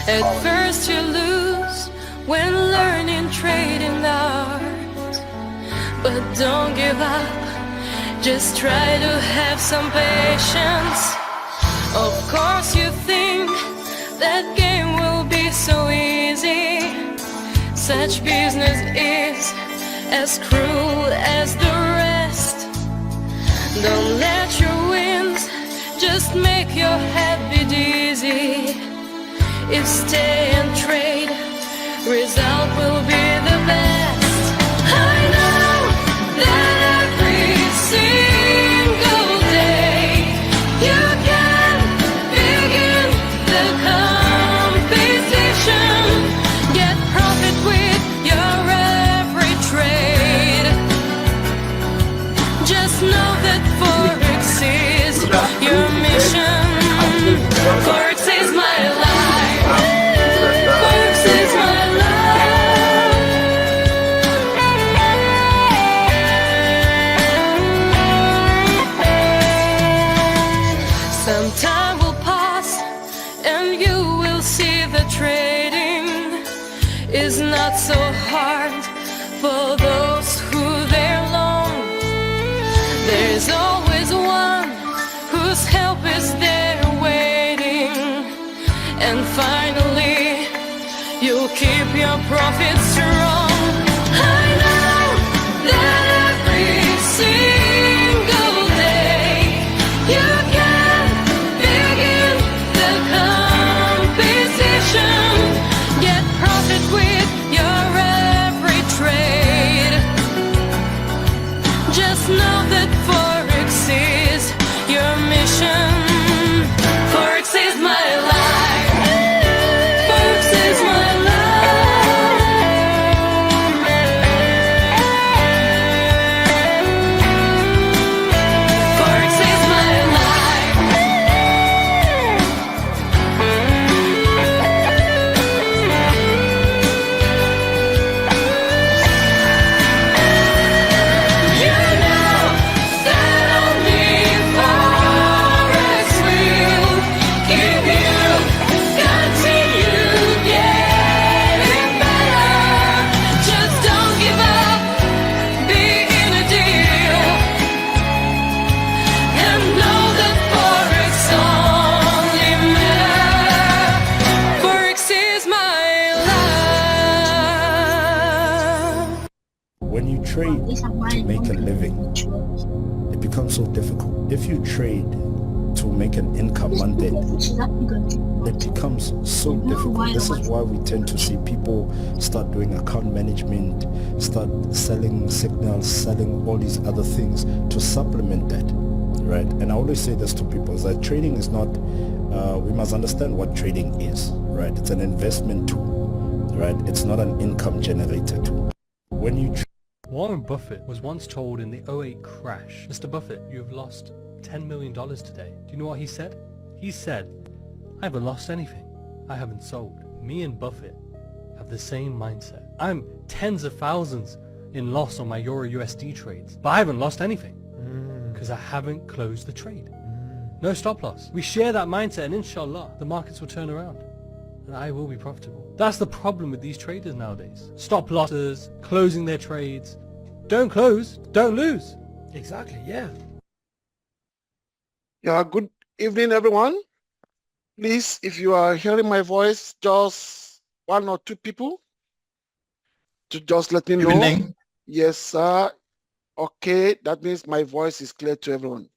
At first you lose when learning trading art, but don't give up, just try to have some patience. Of course you think that game will be so easy. Such business is as cruel as the rest. Don't let your wins just make your head be dizzy. If stay and trade, result will be the best. I know that every single day you can begin the competition. Get profit with your every trade. Just know that Forex is your mission. Forex is my life. Forex is my life. Some time will pass and you will see the trading is not so hard for those who they're long. There's always one whose help is there waiting. And finally, you'll keep your profits strong. I know that every single day you can begin the competition. Get profit with your every trade. Just know that Forex is your mission. Forex is my life. Forex is my life. Forex is my life. You know that only Forex will give you continue getting better. Just don't give up, be in a deal, and know that Forex only matter. Forex is my life. When you trade to make a living, it becomes so difficult. If you trade to make an income month end, it becomes so difficult. This is why we tend to see people start doing account management, start selling signals, selling all these other things to supplement that, right? And I always say this to people, is that trading is not, we must understand what trading is, right? It's an investment tool, right? It's not an income generator tool. When you Warren Buffett was once told in the '08 crash, "Mr. Buffett, you have lost $10 million today." Do you know what he said? He said, "I haven't lost anything. I haven't sold." Me and Buffett have the same mindset. I'm tens of thousands in loss on my Euro USD trades, but I haven't lost anything because I haven't closed the trade. No stop loss. We share that mindset and inshallah, the markets will turn around and I will be profitable. That's the problem with these traders nowadays. Stop losses, closing their trades. Don't close, don't lose. Exactly, yeah. Yeah, good evening, everyone. Please, if you are hearing my voice, just one or two people to just let me know. Evening. Yes, sir. Okay, that means my voice is clear to everyone.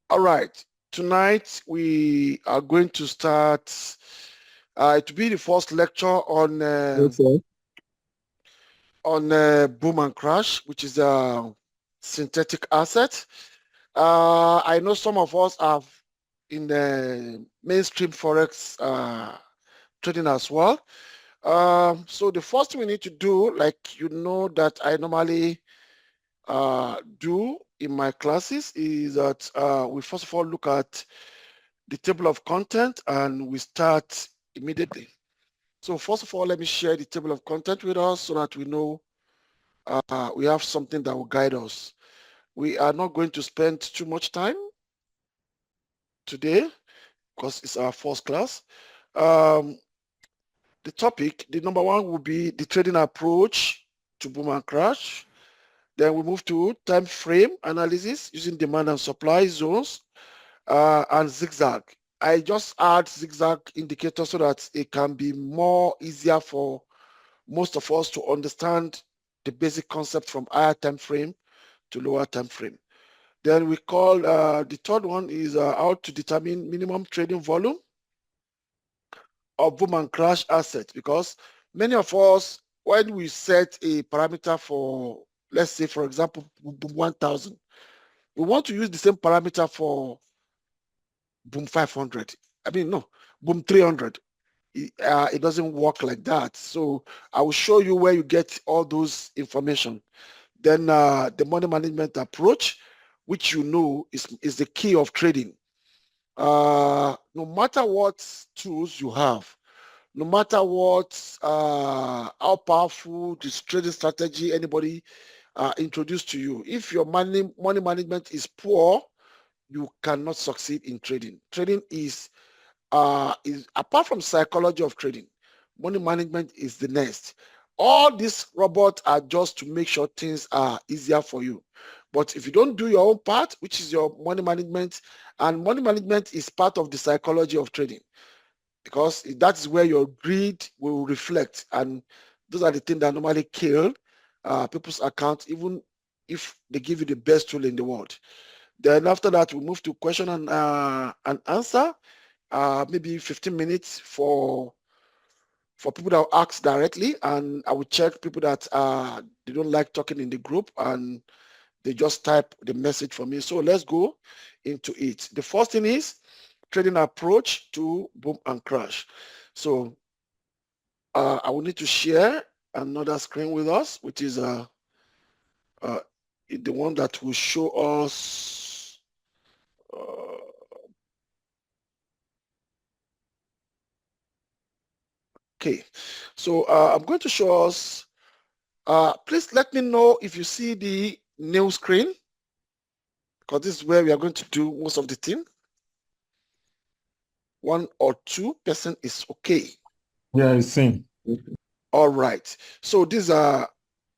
All right, tonight we are going to start, it will be the first lecture on boom and crash, which is a synthetic asset. I know some of us have in the mainstream Forex trading as well. So the first thing we need to do, like you know that I normally do in my classes, is that we first of all look at the table of content and we start immediately. So first of all, let me share the table of content with us so that we know we have something that will guide us. We are not going to spend too much time today. because it's our first class. The topic, the number one will be the trading approach to boom and crash. Then we move to time frame analysis using demand and supply zones and zigzag. I just add zigzag indicator so that it can be more easier for most of us to understand the basic concept from higher time frame to lower time frame. Then we call the third one is how to determine minimum trading volume of boom and crash assets, because many of us, when we set a parameter for, let's say, for example, boom 1000, we want to use the same parameter for boom 500. I mean, no, boom 300. It doesn't work like that. So I will show you where you get all those information. Then the money management approach, which you know is the key of trading. No matter what tools you have, no matter what, how powerful this trading strategy anybody introduced to you, if your money management is poor, you cannot succeed in trading. Trading is apart from psychology of trading, money management is the next. All these robots are just to make sure things are easier for you. But if you don't do your own part, which is your money management, and money management is part of the psychology of trading, because that's where your greed will reflect. And those are the things that normally kill people's account, even if they give you the best tool in the world. Then after that, we move to question and answer. Maybe 15 minutes for people that will ask directly, and I will check people that they don't like talking in the group and they just type the message for me. So let's go into it. The first thing is trading approach to boom and crash. So I will need to share another screen with us, which is the one that will show us okay. So I'm going to show us, please let me know if you see the new screen, because this is where we are going to do most of the thing. 1 or 2% is okay. Yeah, it's same. All right. So these are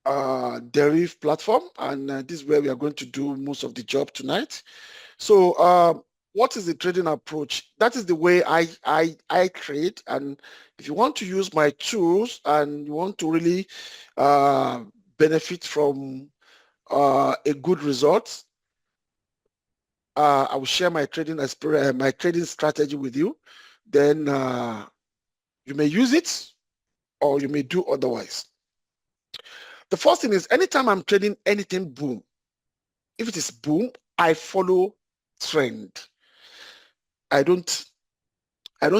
Deriv platform, and this is where we are going to do most of the job tonight. So what is the trading approach? That is the way I trade. And if you want to use my tools and you want to really benefit from a good result, I will share my trading my trading strategy with you. Then you may use it or you may do otherwise. The first thing is, anytime I'm trading anything boom, if it is boom, I follow trend. I don't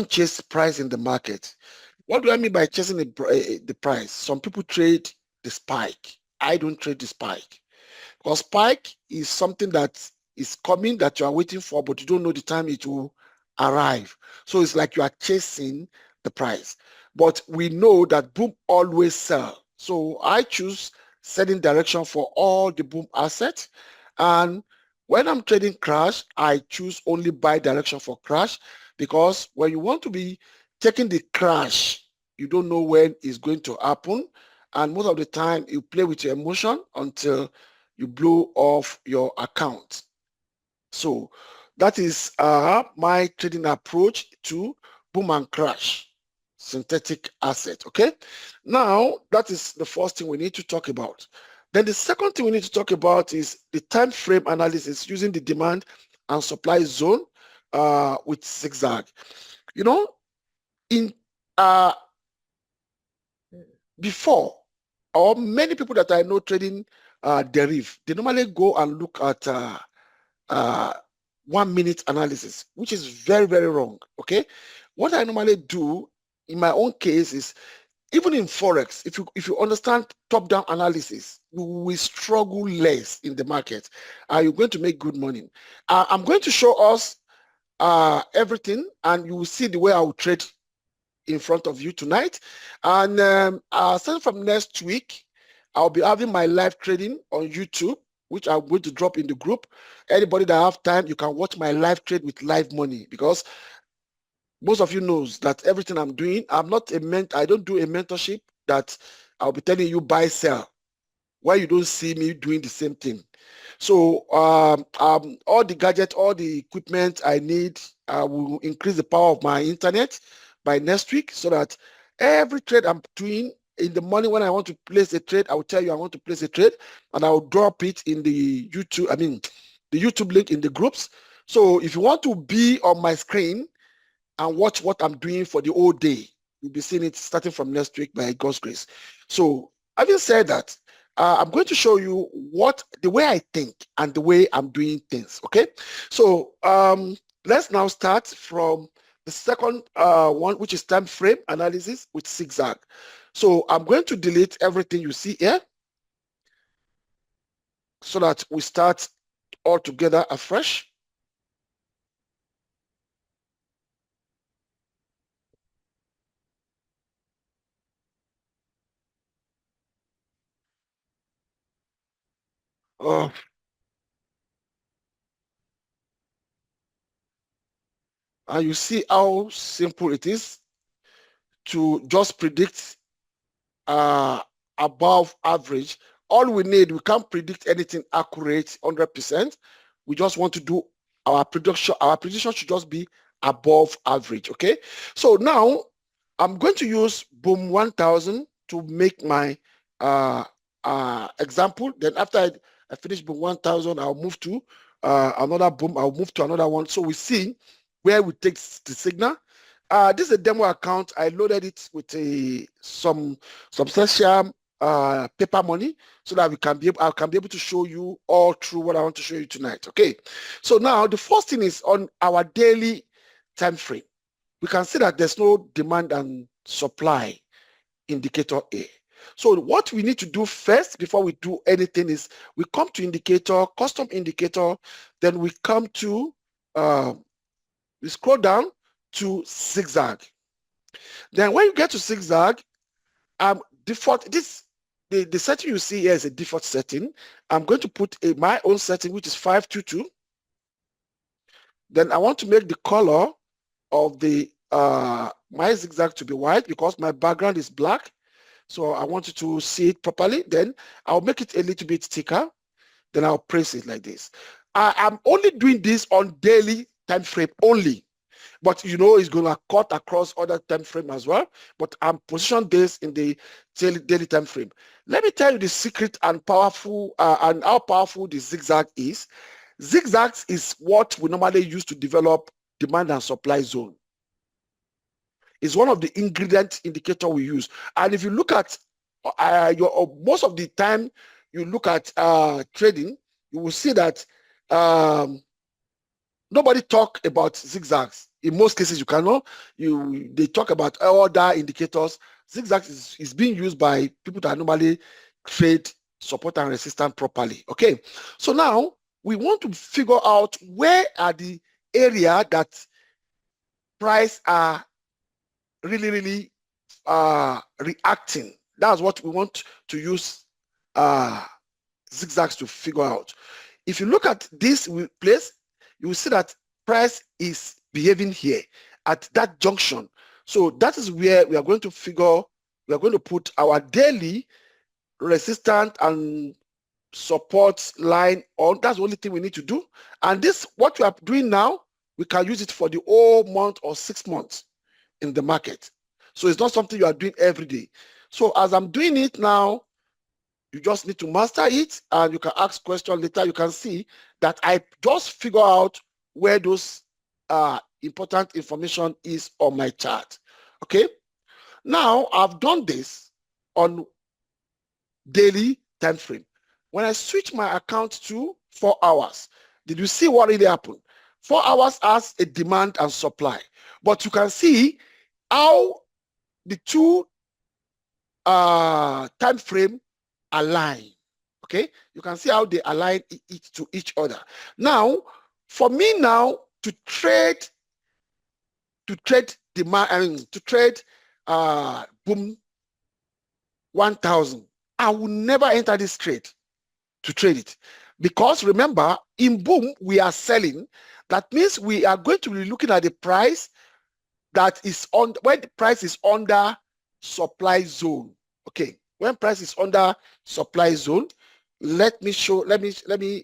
chase price in the market. What do I mean by chasing the price? Some people trade the spike. I don't trade the spike, because spike is something that is coming that you are waiting for, but you don't know the time it will arrive. So it's like you are chasing the price. But we know that boom always sell. So I choose setting direction for all the boom assets. And when I'm trading crash, I choose only buy direction for crash, because when you want to be taking the crash, you don't know when it's going to happen. And most of the time, you play with your emotion until you blow off your account. So that is my trading approach to boom and crash synthetic asset. Okay. Now, that is the first thing we need to talk about. Then the second thing we need to talk about is the time frame analysis using the demand and supply zone with zigzag. You know, in before, or many people that I know trading Deriv, they normally go and look at 1 minute analysis, which is very, very wrong. Okay. What I normally do in my own case is, even in Forex, if you understand top-down analysis, you will struggle less in the market. You're going to make good money. I'm going to show us everything, and you will see the way I will trade in front of you tonight. And starting from next week, I'll be having my live trading on YouTube, which I'm going to drop in the group. Anybody that have time, you can watch my live trade with live money, because most of you knows that everything I'm doing, I don't do a mentorship that I'll be telling you buy, sell, why you don't see me doing the same thing. So all the gadgets, all the equipment I need, I will increase the power of my internet by next week so that every trade I'm doing in the morning when I want to place a trade, I will tell you I want to place a trade and I will drop it in the the YouTube link in the groups. So if you want to be on my screen and watch what I'm doing for the whole day, you'll be seeing it starting from next week by God's grace. So having said that, I'm going to show you the way I think and the way I'm doing things, okay? So let's now start from the second one, which is time frame analysis with zigzag. So I'm going to delete everything you see here so that we start all together afresh. And you see how simple it is to just predict above average. All we need, we can't predict anything accurate 100%. We just want to do our prediction. Our prediction should just be above average, okay? So now I'm going to use Boom 1000 to make my example. Then after I finish Boom 1000, I'll move to another Boom. I'll move to another one. So we see where we take the signal. This is a demo account. I loaded it with some substantial paper money so that I can be able to show you all through what I want to show you tonight. Okay. So now the first thing is on our daily time frame. We can see that there's no demand and supply indicator A. So what we need to do first before we do anything is we come to indicator, custom indicator, then we come to we scroll down to zigzag. Then when you get to zigzag, default, the setting you see here is a default setting. I'm going to put my own setting, which is 522. Then I want to make the color of the my zigzag to be white because my background is black. So I want you to see it properly. Then I'll make it a little bit thicker. Then I'll press it like this. I'm only doing this on daily time frame only. But you know it's going to cut across other time frame as well. But I'm positioned this in the daily time frame. Let me tell you the secret and powerful and how powerful the zigzag is. Zigzags is what we normally use to develop demand and supply zone. It's one of the ingredient indicator we use. And if you look at most of the time you look at trading, you will see that nobody talk about zigzags. In most cases, you cannot. They talk about other indicators. Zigzags is being used by people that normally trade support and resistance properly. Okay, so now we want to figure out where are the area that price are really reacting. That's what we want to use zigzags to figure out. If you look at this place, you will see that price is behaving here at that junction. So that is where we are going to put our daily resistance and support line on. That's the only thing we need to do. And this, what we are doing now, we can use it for the whole month or 6 months in the market. So it's not something you are doing every day. So as I'm doing it now, you just need to master it and you can ask questions later. You can see that I just figure out where those important information is on my chart. Okay. Now I've done this on daily time frame. When I switch my account to 4 hours, did you see what really happened? 4 hours has a demand and supply, but you can see how the two time frame align. Okay, you can see how they align to each other. Now, for me now to trade demand, I mean to trade Boom 1000, I will never enter this trade to trade it because remember in Boom we are selling. That means we are going to be looking at the price that is on when the price is under supply zone. Okay, when price is under supply zone, let me figure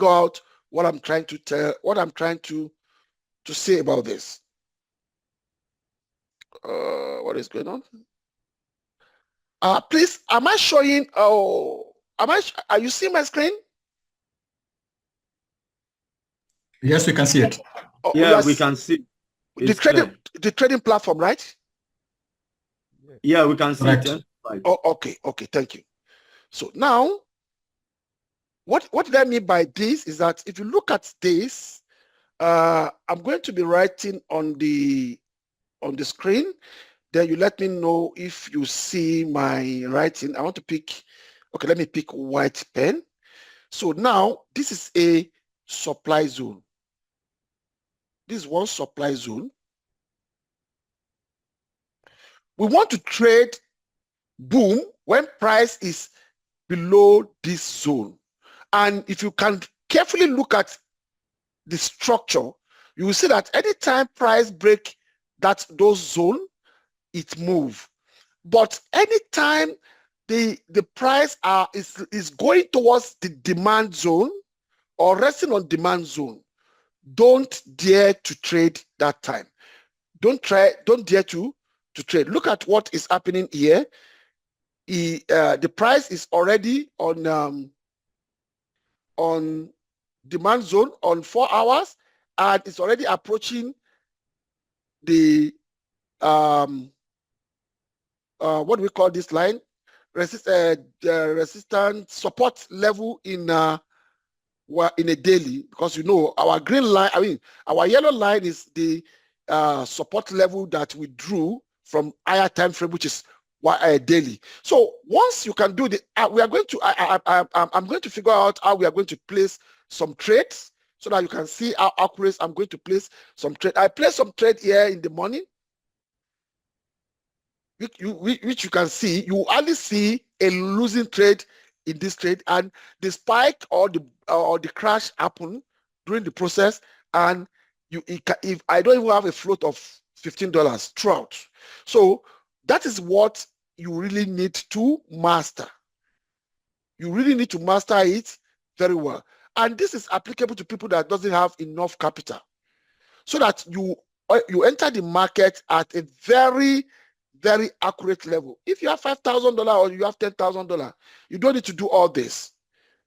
out what I'm trying to say about this. What is going on? Please, am I showing? Are you seeing my screen? Yes, we can see it. Oh, Yeah, we can see. The trading platform, right? Yeah, we can see Correct. it. Right. Oh, okay, thank you. So now, what did I mean by this is that if you look at this, I'm going to be writing on the screen. Then you let me know if you see my writing. I want to pick. Okay, let me pick white pen. So now this is a supply zone. This is one supply zone. We want to trade boom when price is below this zone. And if you can carefully look at the structure, you will see that anytime price break those zone, it move. But anytime the price is going towards the demand zone or resting on demand zone, don't dare to trade that time. Don't dare to trade. Look at what is happening here. The price is already on demand zone on 4 hours, and it's already approaching the what do we call this line? Resistance support level in a daily, because you know our green line, our yellow line is the support level that we drew from higher time frame, which is daily. So once you can do the, we are going to, I'm going to figure out how we are going to place some trades so that you can see how accurate I'm going to place some trade. I place some trade here in the morning, which you can see. You only see a losing trade in this trade, and the spike or the crash happen during the process, and if I don't even have a float of $15 throughout. So that is what you really need to master. You really need to master it very well. And this is applicable to people that doesn't have enough capital, so that you enter the market at a very, very accurate level. If you have $5,000 or you have $10,000, you don't need to do all this.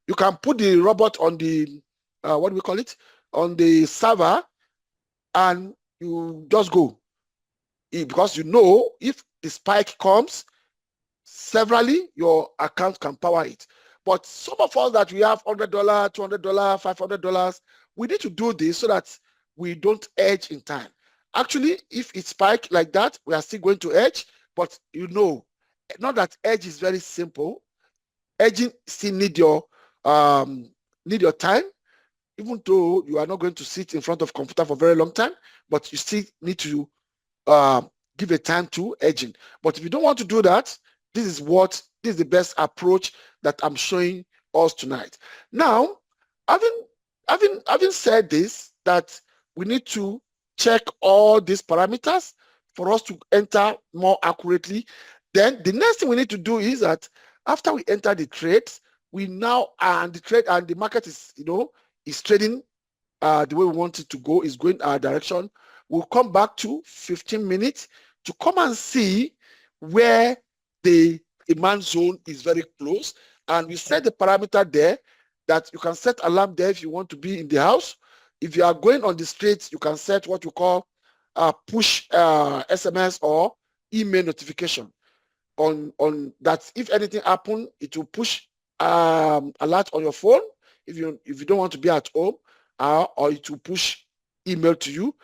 You can put the robot on the, what do we call it? On the server, and you just go. Because you know if the spike comes, severally, your account can power it. But some of us that we have $100, $200, $500, we need to do this so that we don't edge in time. Actually, if it spikes like that, we are still going to edge, but you know, not that edge is very simple. Edging still need your time, even though you are not going to sit in front of computer for a very long time, but you still need to give a time to edging. But if you don't want to do that, this is the best approach that I'm showing us tonight. Now, having said this, that we need to check all these parameters for us to enter more accurately. Then the next thing we need to do is that after we enter the trades, we now the market is is trading the way we want it to go, is going our direction. We'll come back to 15 minutes to come and see where the demand zone is very close, and we set the parameter there that you can set alarm there if you want to be in the house. If you are going on the streets, you can set what you call push SMS or email notification on that. If anything happen, it will push alert on your phone if you don't want to be at home, or it will push email to you.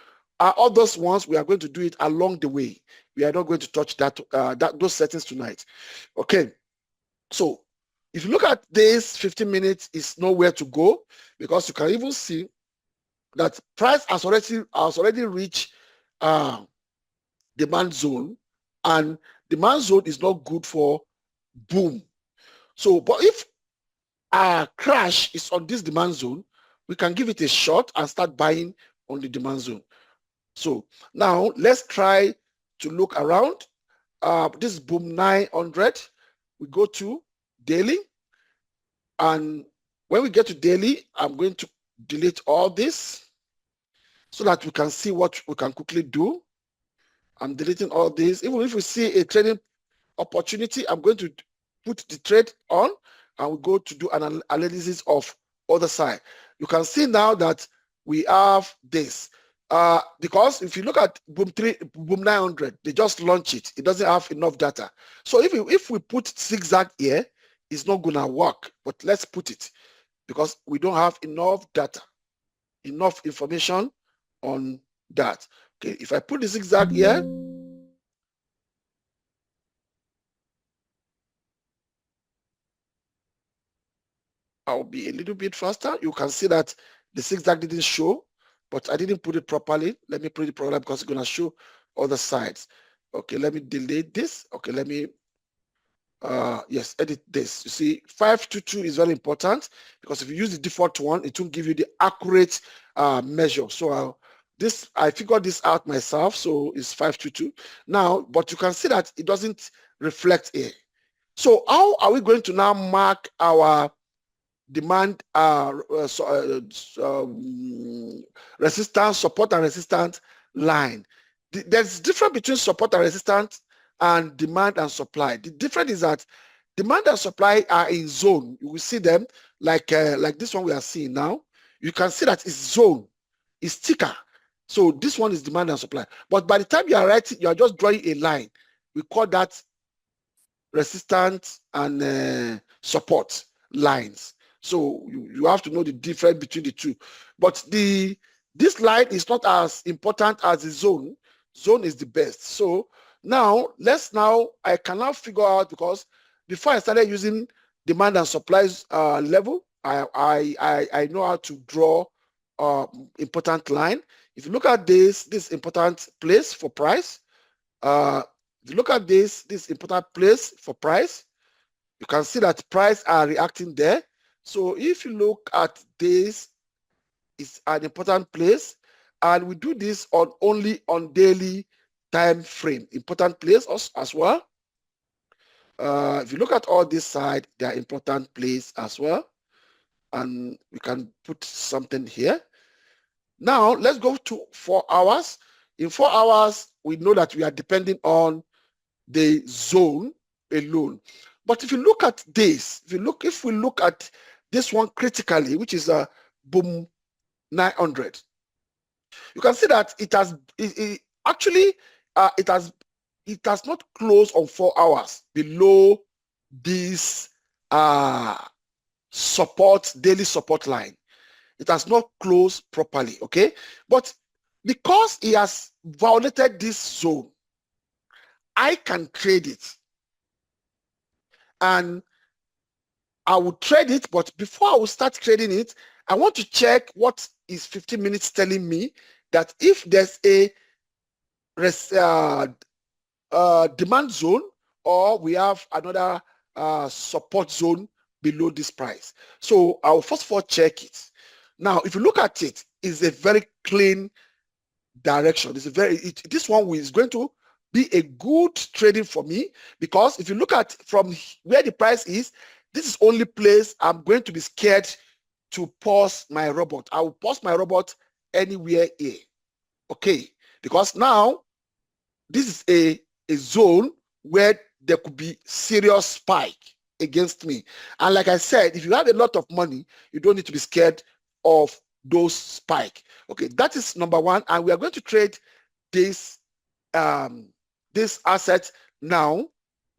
All those ones, we are going to do it along the way. We are not going to touch those settings tonight. Okay, so if you look at this 15 minutes, is nowhere to go, because you can even see that price has already reached demand zone, and demand zone is not good for boom. So, but if our crash is on this demand zone, we can give it a shot and start buying on the demand zone. So now let's try to look around. This is boom 900. We go to daily, and when we get to daily, I'm going to delete all this so that we can see what we can quickly do. I'm deleting all this. Even if we see a trading opportunity, I'm going to put the trade on and we go to do an analysis of other side. You can see now that we have this. Because if you look at boom 900, they just launch it. It doesn't have enough data. So if we put zigzag here, it's not gonna work. But let's put it because we don't have enough data, enough information on that. Okay, if I put the zigzag here, I'll be a little bit faster. You can see that the zigzag didn't show, but I didn't put it properly. Let me put it properly because it's going to show other sides. Okay, let me delete this. Okay, let me, yes, edit this. You see, 522 is very important because if you use the default one, it won't give you the accurate measure. So I figured this out myself, so it's 522. Now, but you can see that it doesn't reflect here. So how are we going to now mark our demand resistance, support and resistance line? There's difference between support and resistance and demand and supply. The difference is that demand and supply are in zone. You will see them like this one we are seeing now. You can see that it's zone, it's thicker. So this one is demand and supply. But by the time you are writing, you are just drawing a line. We call that resistance and support lines. So you have to know the difference between the two. But this line is not as important as the zone. Zone is the best. So now I cannot figure out, because before I started using demand and supplies level, I know how to draw important line. If you look at this important place for price. If you look at this important place for price, you can see that price are reacting there. So if you look at this, it's an important place, and we do this only on daily time frame. Important place as well. If you look at all this side, they are important place as well, and we can put something here. Now let's go to 4 hours. In 4 hours, we know that we are depending on the zone alone. But if you look at this, if we look at this one critically, which is a boom 900, you can see that it has not closed on 4 hours below this daily support line. It has not closed properly, okay? But because it has violated this zone, I can trade it. And I will trade it, but before I will start trading it, I want to check what is 15 minutes telling me, that if there's a demand zone, or we have another support zone below this price. So I will first of all check it. Now, if you look at it, it's a very clean direction. This one is going to be a good trading for me, because if you look at from where the price is, this is only place I'm going to be scared to pause my robot. I will pause my robot anywhere here, okay? Because now this is a zone where there could be serious spike against me. And like I said, if you have a lot of money, you don't need to be scared of those spike. Okay, that is number one. And we are going to trade this asset now.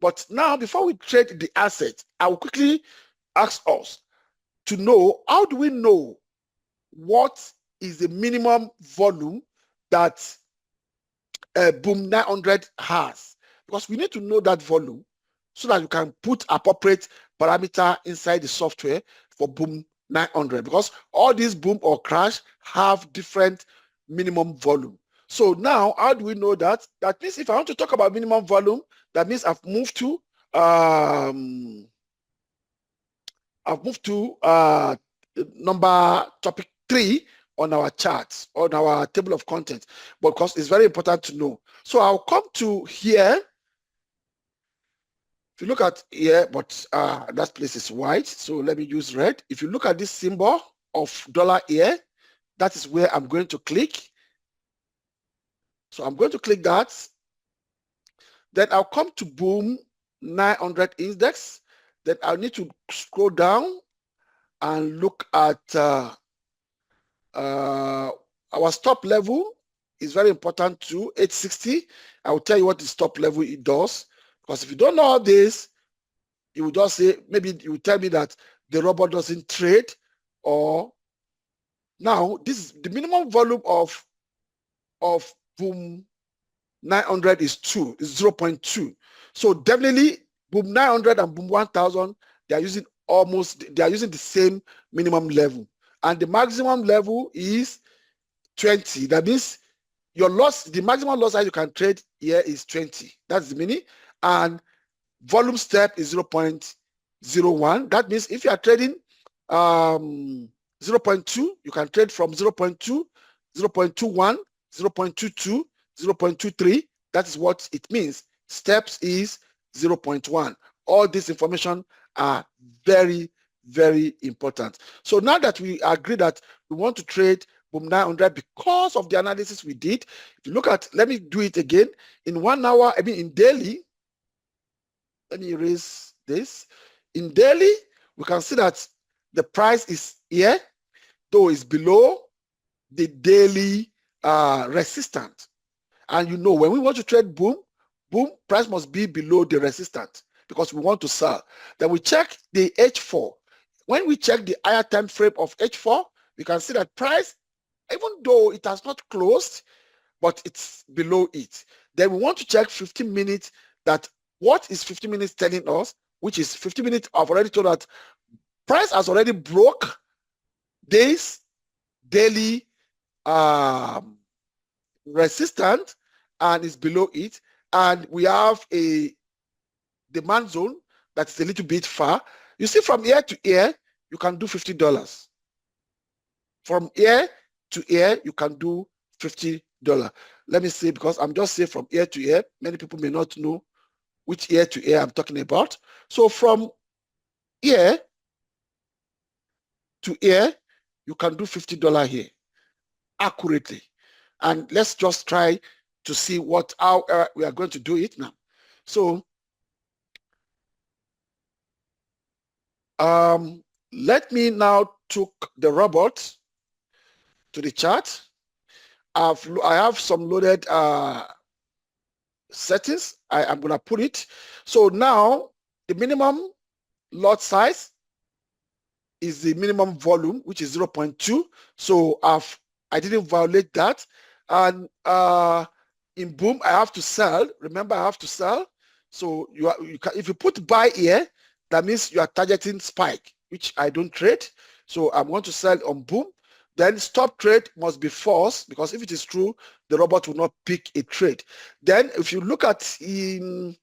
But now, before we trade the asset, I will quickly ask us to know, how do we know what is the minimum volume that boom 900 has? Because we need to know that volume so that you can put appropriate parameter inside the software for boom 900, because all these boom or crash have different minimum volume. So now, how do we know that? That means if I want to talk about minimum volume, that means I've moved to topic 3 on our charts, on our table of contents, because it's very important to know. So I'll come to here. If you look at here, but that place is white, so let me use red. If you look at this symbol of dollar here, that is where I'm going to click. So I'm going to click that. Then I'll come to boom 900 index. Then I'll need to scroll down and look at our stop level is very important too, 860. I will tell you what the stop level it does. Because if you don't know all this, you will just say, maybe you will tell me that the robot doesn't trade, or now this is the minimum volume of boom 900 is 0.2. So definitely boom 900 and boom 1000, they are using the same minimum level, and the maximum level is 20. That means your loss, the maximum loss that you can trade here is 20. That's the meaning. And volume step is 0.01. That means if you are trading 0.2, you can trade from 0.2, 0.21, 0.22, 0.23. That is what it means. Steps is 0.1. All this information are very, very important. So now that we agree that we want to trade boom 900 because of the analysis we did, if you look at, let me do it again, in 1 hour, I mean in daily, let me erase this. In daily, we can see that the price is here, though it's below the daily resistance. And you know, when we want to trade boom, price must be below the resistance because we want to sell. Then we check the H4. When we check the higher time frame of H4, we can see that price, even though it has not closed, but it's below it. Then we want to check 15 minutes, that what is 15 minutes telling us, which is 15 minutes I've already told that price has already broke this daily resistance and is below it. And we have a demand zone that's a little bit far. You see, from here to here, you can do $50. From here to here, you can do $50. Let me say, because I'm just saying from here to here, many people may not know which here to here I'm talking about. So from here to here, you can do $50 here accurately. And let's just try to see how we are going to do it now. So let me now took the robot to the chart. I have some loaded settings. I'm going to put it. So now the minimum lot size is the minimum volume, which is 0.2. So I didn't violate that. And in boom, I have to sell. Remember, I have to sell. So if you put buy here, that means you are targeting spike, which I don't trade. So I'm going to sell on boom. Then stop trade must be false, because if it is true, the robot will not pick a trade. Then if you look at in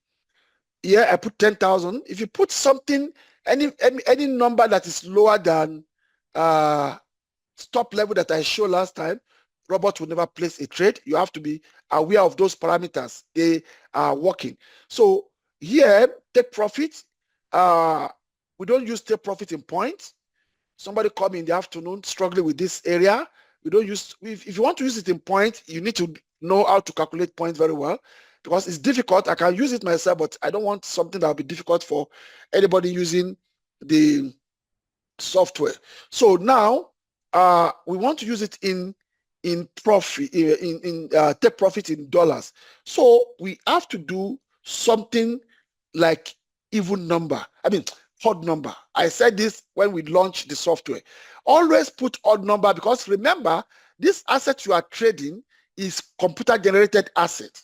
here, I put 10,000. If you put something, any number that is lower than stop level that I showed last time, robot will never place a trade. You have to be aware of those parameters. They are working. So here, take profit. We don't use take profit in points. Somebody come in the afternoon struggling with this area. We don't use, if you want to use it in points, you need to know how to calculate points very well, because it's difficult. I can use it myself, but I don't want something that will be difficult for anybody using the software. So now we want to use it in profit, take profit in dollars. So we have to do something like even number. I mean, odd number. I said this when we launched the software. Always put odd number, because remember, this asset you are trading is computer generated asset.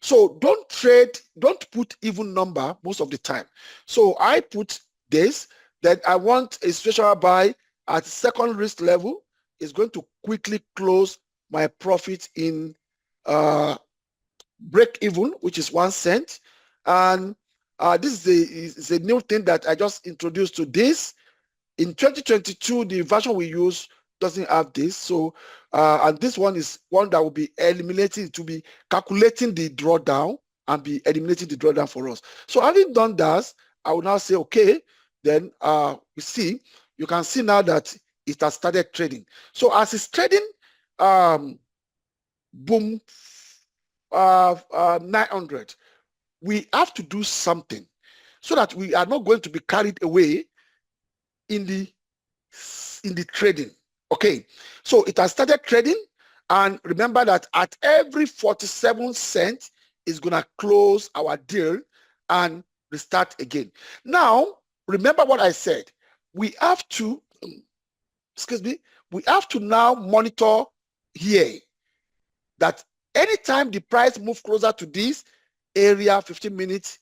So don't put even number most of the time. So I put this, that I want a situational buy at second risk level is going to quickly close my profit in break even, which is 1 cent. And this is a new thing that I just introduced to this. In 2022, the version we use doesn't have this. So, and this one is one that will be eliminating, to be calculating the drawdown and be eliminating the drawdown for us. So having done that, I will now say, okay, then we see, you can see now that it has started trading. So as it's trading, boom, 900, we have to do something so that we are not going to be carried away in the trading. Okay, so it has started trading, and remember that at every 47 cents is gonna close our deal and restart again. Now, remember what I said. We have to, excuse me, we have to now monitor here that anytime the price moves closer to this area, 15 minutes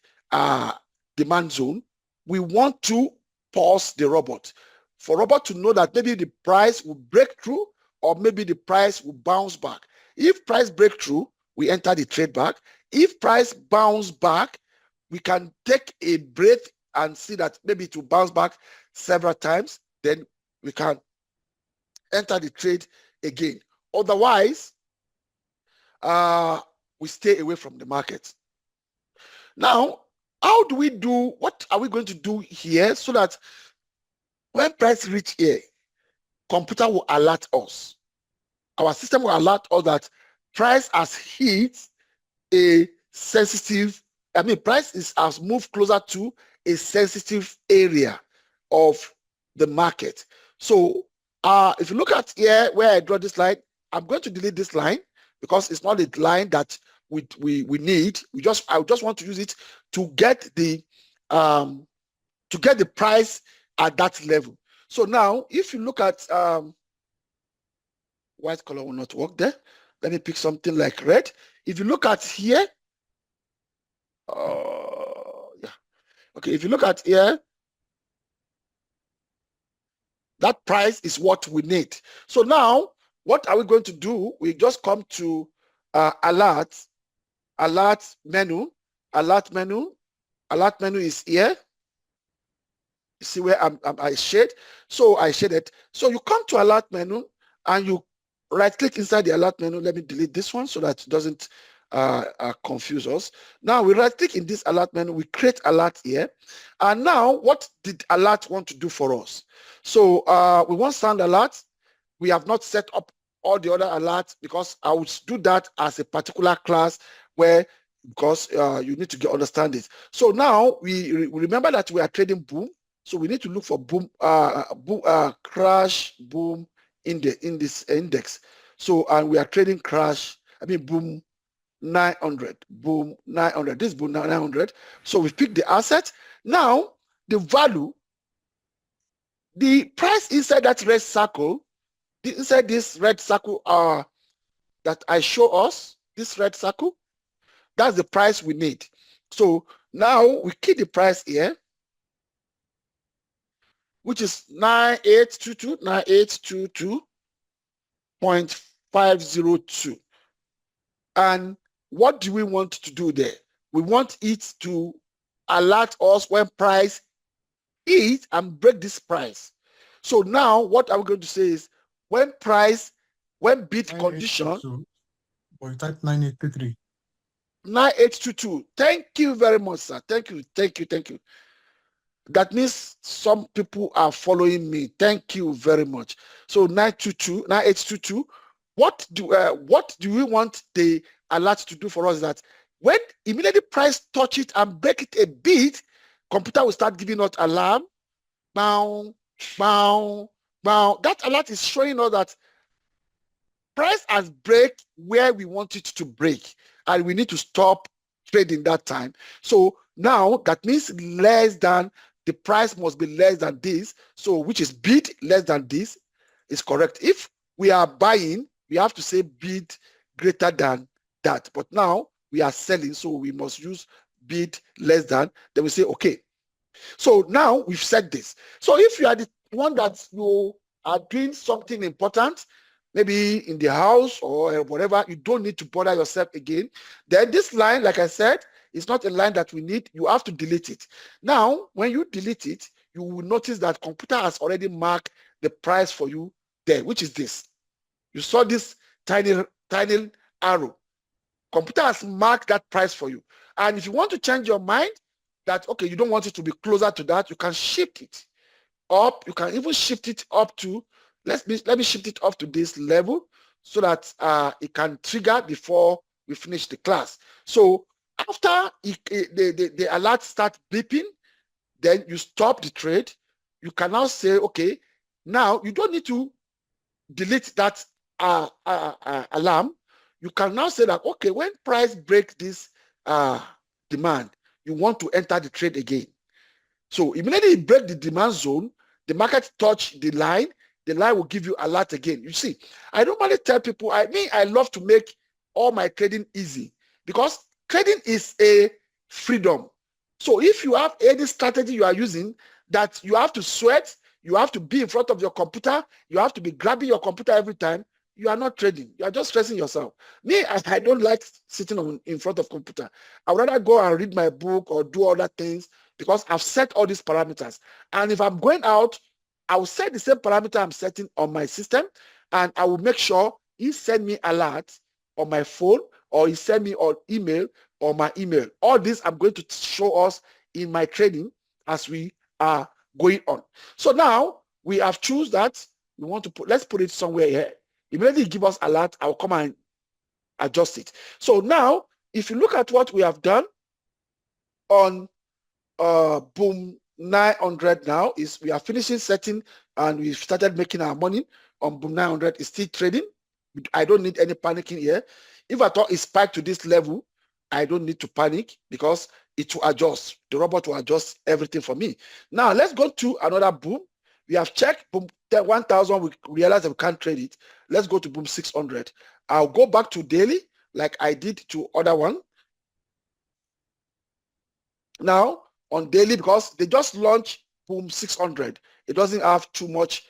demand zone, we want to pause the robot. For robot to know that maybe the price will break through, or maybe the price will bounce back. If price break through, we enter the trade back. If price bounce back, we can take a breath and see that maybe it will bounce back several times, then we can enter the trade again. Otherwise, we stay away from the market. Now, how do we do, what are we going to do here so that when price reach here, computer will alert us. Our system will alert us that price has hit a sensitive, price has moved closer to a sensitive area of the market. So if you look at here where I draw this line, I'm going to delete this line because it's not a line that we need. I just want to use it to get the price at that level. So now, if you look at white color will not work there. Let me pick something like red. If you look at here, yeah, okay. If you look at here, that price is what we need. So now, what are we going to do? We just come to alert menu. Alert menu is here. You see where I shade? So I shaded. So you come to alert menu and you right click inside the alert menu. Let me delete this one so that it doesn't confuse us. Now we right click in this alert menu, we create alert here. And now what did alert want to do for us? So we want sound alert. We have not set up all the other alerts because I would do that as a particular class where, because you need to understand it. So now we remember that we are trading boom. So we need to look for boom, crash, boom in this index. So and we are trading crash. Boom 900, boom 900. This boom 900. So we pick the asset. Now the value, the price inside that red circle, inside this red circle that I show us, this red circle, that's the price we need. So now we keep the price here, which is 9822.502. And what do we want to do there? We want it to alert us when price hit and break this price. So now what are we going to say is when bid condition, or type 9823. 9822. Thank you very much, sir. Thank you. That means some people are following me. Thank you very much. So 9822. What do we want the alert to do for us? That when immediately price touch it and break it a bit, computer will start giving us alarm. Bow. That alert is showing us that price has break where we want it to break, and we need to stop trading that time. So now that means less than, the price must be less than this. So which is bid less than this is correct. If we are buying, we have to say bid greater than that. But now we are selling, so we must use bid less than. Then we say okay. So now we've said this. So if you are the one that you are doing something important, maybe in the house or whatever, you don't need to bother yourself again. Then this line, like I said, is not a line that we need. You have to delete it. Now, when you delete it, you will notice that computer has already marked the price for you there, which is this. You saw this tiny arrow. Computer has marked that price for you. And if you want to change your mind that, okay, you don't want it to be closer to that, you can shift it up. You can even shift it up to, let me shift it up to this level so that it can trigger before we finish the class. So after the alert starts beeping, then you stop the trade. You can now say, okay, now you don't need to delete that alarm. You can now say that, okay, when price break this demand, you want to enter the trade again. So immediately you break the demand zone, the market touch the line will give you alert again. You see, I normally tell people, I love to make all my trading easy because trading is a freedom. So if you have any strategy you are using that you have to sweat, you have to be in front of your computer, you have to be grabbing your computer every time, you are not trading. You are just stressing yourself. Me, I don't like sitting in front of computer. I would rather go and read my book or do other things because I've set all these parameters. And if I'm going out, I will set the same parameter I'm setting on my system, and I will make sure he send me alert on my phone or he send me on email or my email. All this I'm going to show us in my training as we are going on. So now we have choose that we want to put, let's put it somewhere here. Immediately give us alert, I'll come and adjust it. So now, if you look at what we have done on Boom 900 now, is we are finishing setting and we've started making our money on Boom 900. It's still trading. I don't need any panicking here. If I thought it spiked to this level, I don't need to panic because it will adjust. The robot will adjust everything for me. Now, let's go to another Boom. We have checked Boom 1000. We realized that we can't trade it. Let's go to Boom 600. I'll go back to daily like I did to other one. Now, on daily, because they just launched Boom 600. It doesn't have too much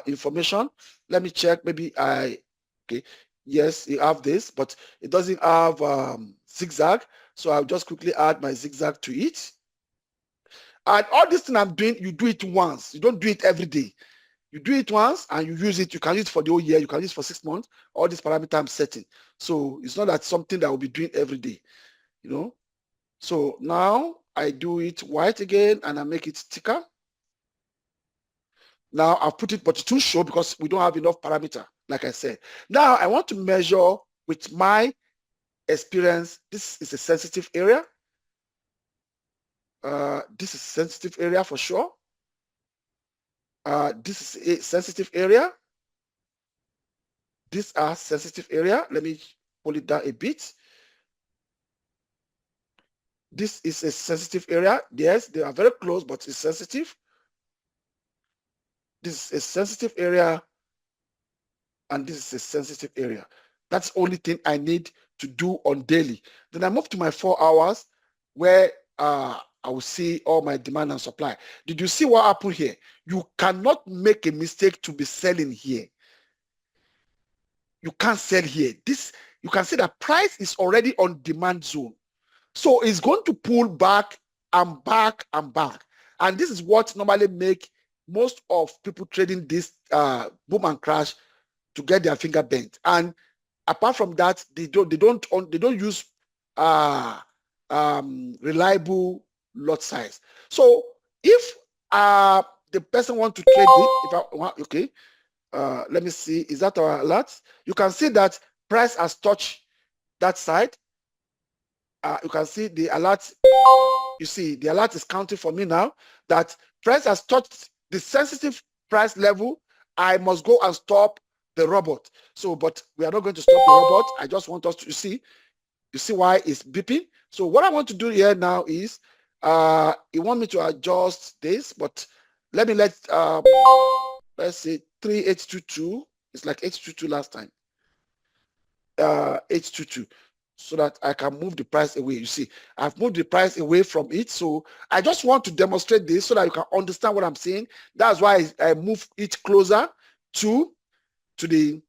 information. Let me check. Maybe okay. Yes, you have this, but it doesn't have zigzag. So I'll just quickly add my zigzag to it. And all this thing I'm doing, you do it once. You don't do it every day. You do it once and you use it. You can use it for the whole year. You can use it for 6 months. All these parameters I'm setting. So it's not that something that I will be doing every day, you know. So now I do it white again and I make it thicker. Now I've put it, but it won't show because we don't have enough parameter, like I said. Now I want to measure with my experience. This is a sensitive area. This is a sensitive area for sure. This is a sensitive area. These are sensitive area. Let me pull it down a bit. This is a sensitive area. Yes, they are very close, but it's sensitive. This is a sensitive area, and this is a sensitive area. That's the only thing I need to do on daily. Then I move to my 4 hours, where I will see all my demand and supply. Did you see what happened here? You cannot make a mistake to be selling here. You can't sell here. This, you can see that price is already on demand zone. So it's going to pull back and back and back. And this is what normally make most of people trading this boom and crash to get their finger bent. And apart from that, they don't use reliable lot size. So if the person want to trade it, if I want, okay, let me see, is that our alert? You can see that price has touched that side. You can see the alert. You see the alert is counting for me now that price has touched the sensitive price level. I must go and stop the robot. So, but we are not going to stop the robot. I just want us to see. You see why it's beeping. So what I want to do here now is, you want me to adjust this, but let me let's say 3822. It's like 822 last time. 822. So that I can move the price away. You see, I've moved the price away from it. So I just want to demonstrate this so that you can understand what I'm saying. That's why I move it closer to the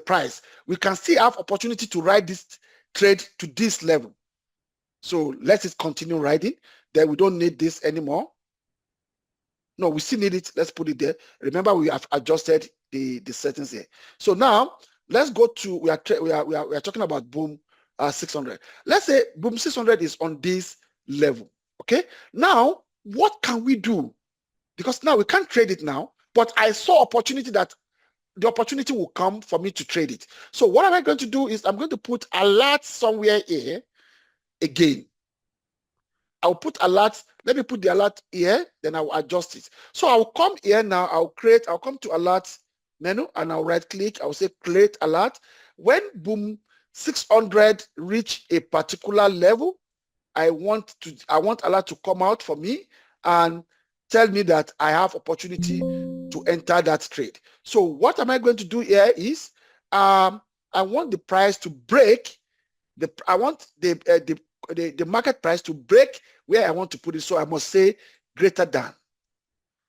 price. We can still have opportunity to ride this trade to this level. So let it continue riding. Then we don't need this anymore. No, we still need it. Let's put it there. Remember, we have adjusted the settings here. So now let's go to, we are talking about boom 600. Let's say boom 600 is on this level. Okay. Now, what can we do? Because now we can't trade it now, but I saw opportunity that the opportunity will come for me to trade it. So what am I going to do is I'm going to put alert somewhere here again. I'll put alert. Let me put the alert here, then I'll adjust it. So I'll come here now, I'll come to alert menu and I'll right click. I'll say create alert. When boom 600 reach a particular level, I want alert to come out for me and tell me that I have opportunity to enter that trade. So what am I going to do here is I want the price to break I want the market price to break where I want to put it. So I must say greater than.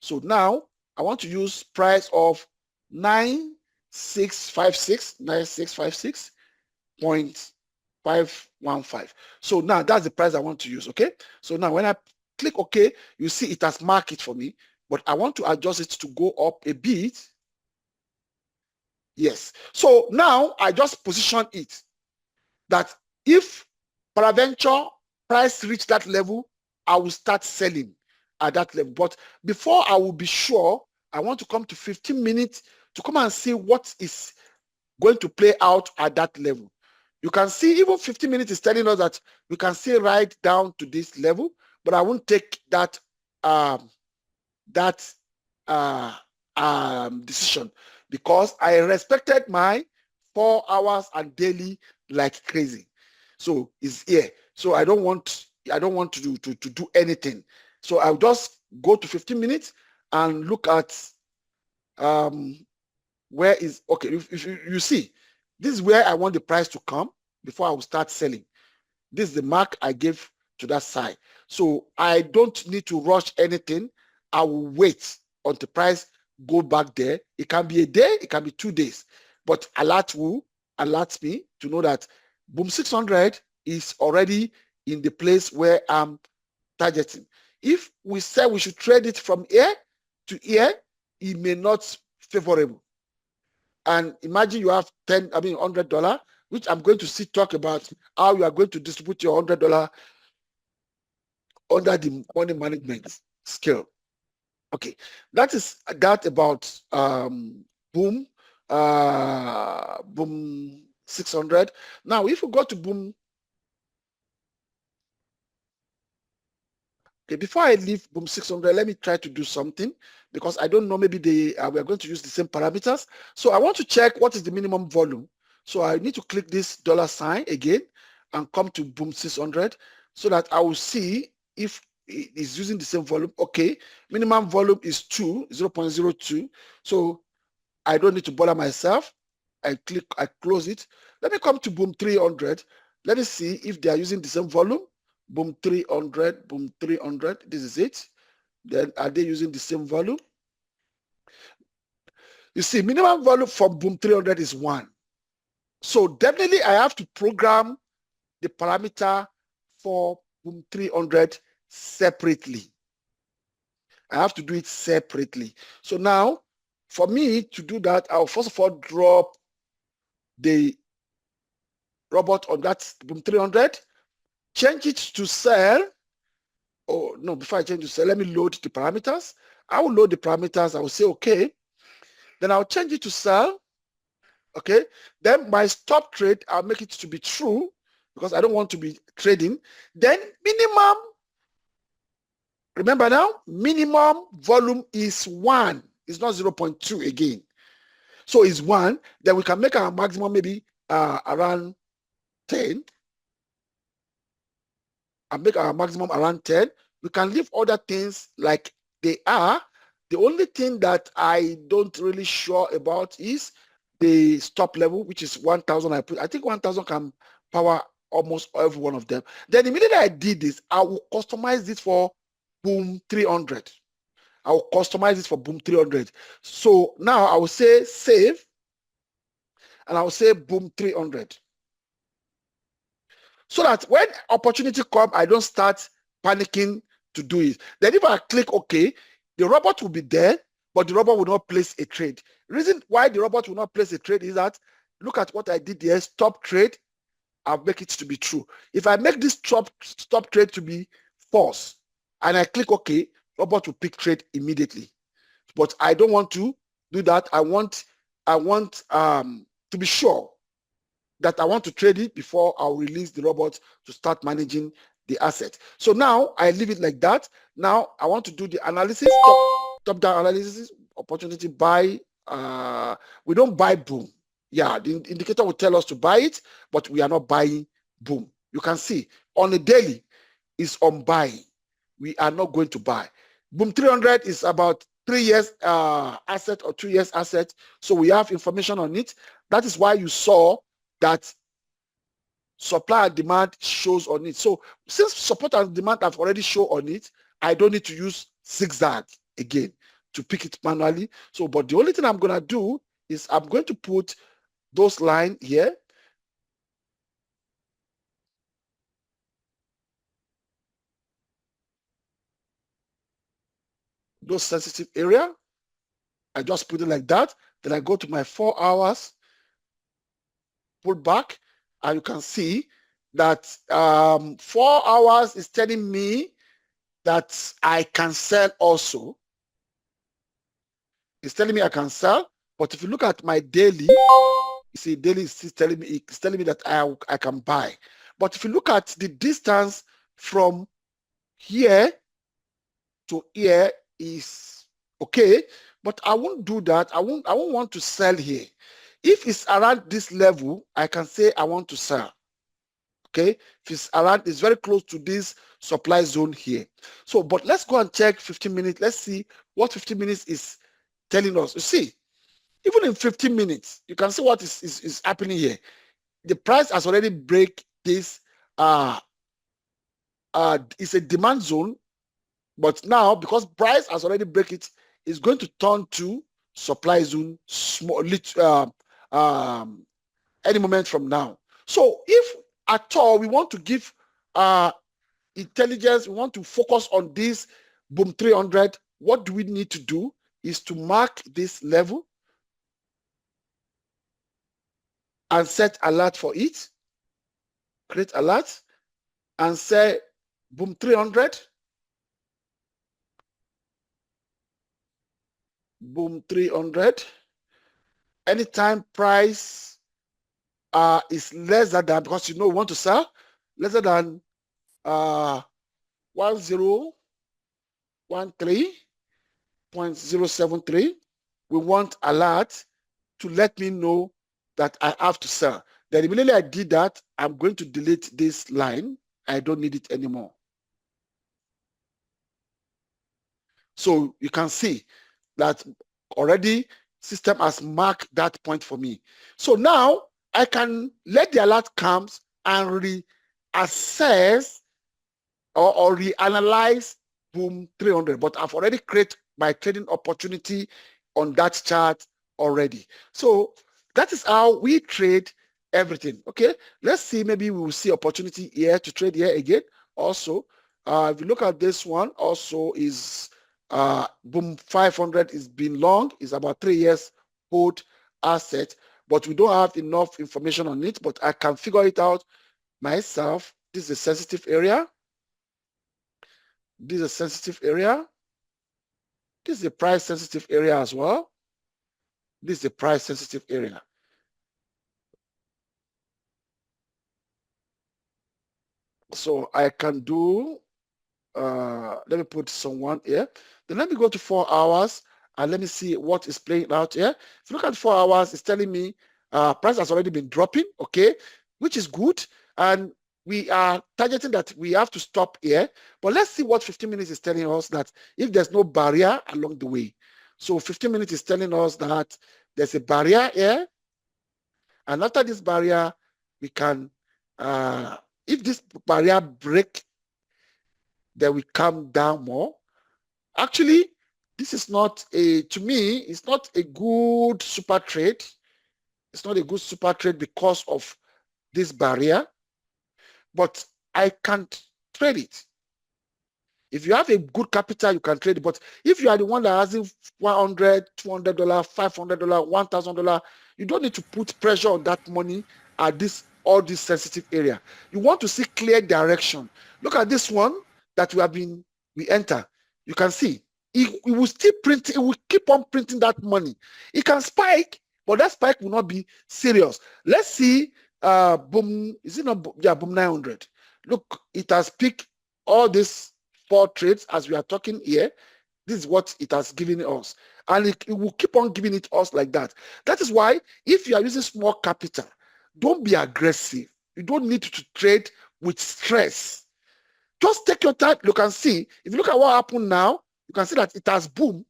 So now I want to use price of 9656.515. So now that's the price I want to use. Okay. So now when I click OK, you see it has marked it for me, but I want to adjust it to go up a bit. Yes. So now I just position it that if peradventure price reach that level, I will start selling at that level. But before I will be sure, I want to come to 15 minutes to come and see what is going to play out at that level. You can see even 15 minutes is telling us that we can see right down to this level, but I won't take that decision because I respected my 4 hours and daily like crazy. So it's here. So I don't want to do anything. So I'll just go to 15 minutes and look at where is okay. If you see, this is where I want the price to come before I will start selling. This is the mark I gave to that side. So I don't need to rush anything. I will wait until price go back there. It can be a day, it can be 2 days, but alert will alert me to know that boom 600 is already in the place where I'm targeting. If we say we should trade it from here to here, it may not favorable. And imagine you have $100, which I'm going to talk about how you are going to distribute your $100 under the money management scale. Okay, that is that about boom 600. Now, if we go to boom, okay, before I leave boom 600, let me try to do something because I don't know, maybe we are going to use the same parameters. So I want to check what is the minimum volume. So I need to click this $ again and come to boom 600 so that I will see if it is using the same volume. Okay, minimum volume is 0.02. So I don't need to bother myself. I close it. Let me come to boom 300. Let me see if they are using the same volume. Boom 300, boom 300. This is it. Then are they using the same volume? You see, minimum volume for boom 300 is 1. So definitely I have to program the parameter for boom 300 separately. I have to do it separately. So now, for me to do that, I'll first of all drop the robot on that boom 300, change it to sell. Oh, no, before I change to sell, let me load the parameters. I will load the parameters. I will say, okay. Then I'll change it to sell. Okay. Then my stop trade, I'll make it to be true because I don't want to be trading. Then minimum, remember now, minimum volume is 1. It's not 0.2 again. So it's 1. Then we can make our maximum maybe around 10. And make our maximum around 10. We can leave other things like they are. The only thing that I don't really sure about is the stop level, which is 1,000. I think 1,000 can power almost every one of them. Then immediately I did this, I will customize this for boom 300. I will customize this for boom 300. So now I will say save, and I will say boom 300. So that when opportunity comes, I don't start panicking to do it. Then if I click OK, The robot will be there, but the robot will not place a trade. Reason why the robot will not place a trade is that, look at what I did there, stop trade, I'll make it to be true. If I make this stop trade to be false, and I click OK, robot will pick trade immediately. But I don't want to do that. I want to be sure that I want to trade it before I'll release the robot to start managing the asset. So now I leave it like that. Now I want to do the analysis, top-down analysis, opportunity buy. We don't buy boom. Yeah, the indicator will tell us to buy it, but we are not buying boom. You can see on a daily is on buying. We are not going to buy. Boom 300 is about 3 years asset or 2 years asset. So we have information on it. That is why you saw that supply and demand shows on it. So since support and demand have already shown on it, I don't need to use zigzag again to pick it manually. So, but the only thing I'm going to do is I'm going to put those lines here. Those sensitive area. I just put it like that. Then I go to my 4 hours, pull back, and you can see that 4 hours is telling me that I can sell also. It's telling me I can sell, but if you look at my daily, you see daily is still telling me, it's telling me that I can buy. But if you look at the distance from here to here is okay, but I won't do that. I won't want to sell here. If it's around this level, I can say I want to sell. Okay, if it's around, it's very close to this supply zone here. So, but let's go and check 15 minutes. Let's see what 15 minutes is telling us. You see, even in 15 minutes, you can see what is happening here. The price has already break this. It's a demand zone, but now because price has already break it, it's going to turn to supply zone small any moment from now. So if at all we want to give intelligence, we want to focus on this boom 300, what do we need to do is to mark this level and set alert for it, create alert and say boom 300, boom 300. Anytime price is lesser than, because you know we want to sell, lesser than 1013.073, we want alert to let me know that I have to sell. Then immediately I did that, I'm going to delete this line. I don't need it anymore. So you can see that already system has marked that point for me. So now I can let the alert comes and reassess or reanalyze boom 300, but I've already created my trading opportunity on that chart already. So that is how we trade everything. Okay, let's see, maybe we will see opportunity here to trade here again. Also, if you look at this one, also is boom 500 is been long, is about 3 years old asset, but we don't have enough information on it, but I can figure it out myself. This is a sensitive area. This is a sensitive area. This is a price sensitive area as well. This is a price sensitive area. So I can do, let me put someone here. Then let me go to 4 hours and let me see what is playing out here. If you look at 4 hours, it's telling me price has already been dropping, okay, which is good. And we are targeting that we have to stop here. But let's see what 15 minutes is telling us, that if there's no barrier along the way. So 15 minutes is telling us that there's a barrier here. And after this barrier, we can, if this barrier break, then we come down more. Actually, this is not to me, it's not a good super trade. It's not a good super trade because of this barrier, but I can't trade it. If you have a good capital, you can trade it. But if you are the one that has $100, $200, $500, $1,000, you don't need to put pressure on that money at all this sensitive area. You want to see clear direction. Look at this one that we enter. You can see it will still print. It will keep on printing that money. It can spike, but that spike will not be serious. Let's see. Boom. Is it not? Yeah, boom 900. Look, it has picked all these 4 trades as we are talking here. This is what it has given us, and it will keep on giving it us like that. That is why if you are using small capital, don't be aggressive. You don't need to trade with stress. Just take your time. You can see, if you look at what happened now, you can see that it has boomed.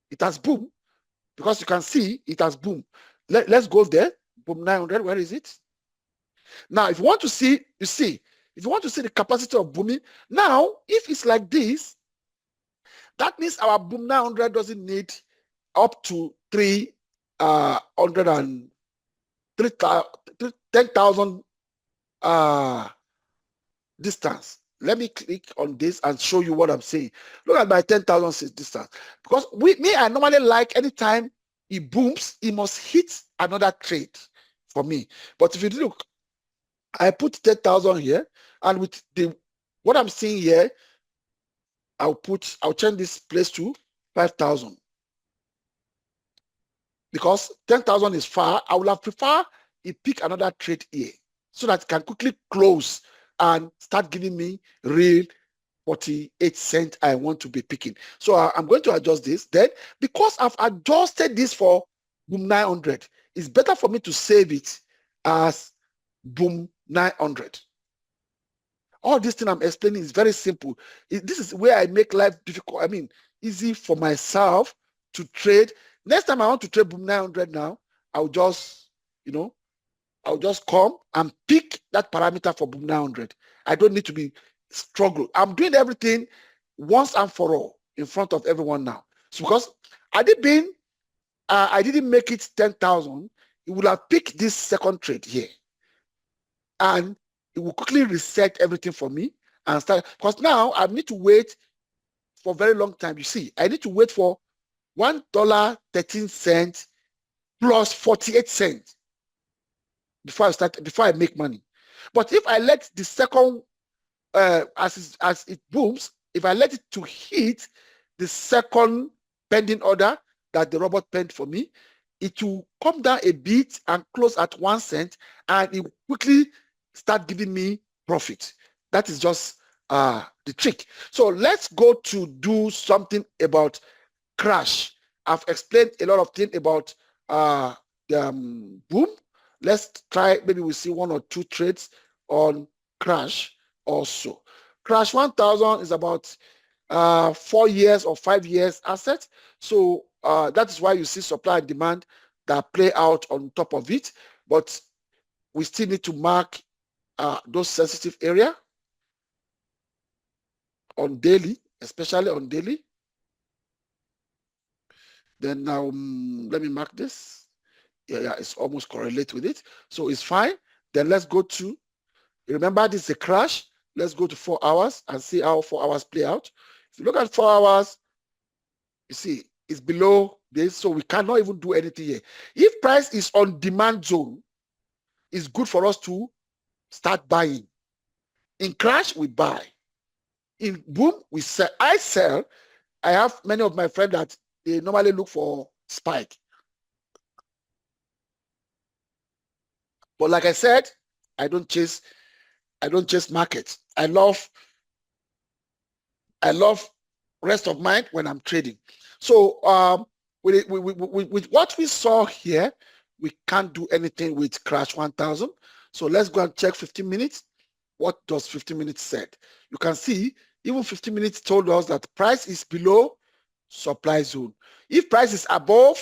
It has boomed because you can see it has boomed. Let's go there. Boom 900. Where is it? Now, if you want to see, you see, if you want to see the capacity of booming, now, if it's like this, that means our boom 900 doesn't need up to 10,000 distance. Let me click on this and show you what I'm saying. Look at my 10,000 distance. Because I normally like anytime it booms, it must hit another trade for me. But if you look, I put 10,000 here, and with what I'm seeing here, I'll change this place to 5,000. Because 10,000 is far, I would have preferred it pick another trade here so that it can quickly close and start giving me real 48 cents I want to be picking. So I'm going to adjust this. Then, because I've adjusted this for boom 900, it's better for me to save it as boom 900. All this thing I'm explaining is very simple. This is where I make life difficult. I mean, easy for myself to trade. Next time I want to trade boom 900 now, I'll just come and pick that parameter for boom 900. I don't need to be struggle. I'm doing everything once and for all in front of everyone now. So because I didn't make it 10,000, it would have picked this second trade here. And it will quickly reset everything for me and start. Because now I need to wait for a very long time. You see, I need to wait for $1.13 plus 48 cents before I make money. But if I let the second, as it booms, if I let it to hit the second pending order that the robot penned for me, it will come down a bit and close at 1 cent, and it will quickly start giving me profit. That is just the trick. So let's go to do something about crash. I've explained a lot of things about the boom. Let's try, maybe we'll see 1 or 2 trades on crash also. Crash 1000 is about 4 years or 5 years asset. So that is why you see supply and demand that play out on top of it. But we still need to mark those sensitive area on daily, especially on daily. Then now let me mark this. Yeah, it's almost correlate with it. So it's fine. Then let's go to, remember this is a crash. Let's go to 4 hours and see how 4 hours play out. If you look at 4 hours, you see it's below this, so we cannot even do anything here. If price is on demand zone, it's good for us to start buying. In crash, we buy. In boom, we sell. I sell. I have many of my friends that they normally look for spike. But like I said, I don't chase markets. I love rest of mind when I'm trading. So with what we saw here, we can't do anything with crash 1000. So let's go and check 15 minutes. What does 15 minutes said? You can see even 15 minutes told us that price is below supply zone. If price is above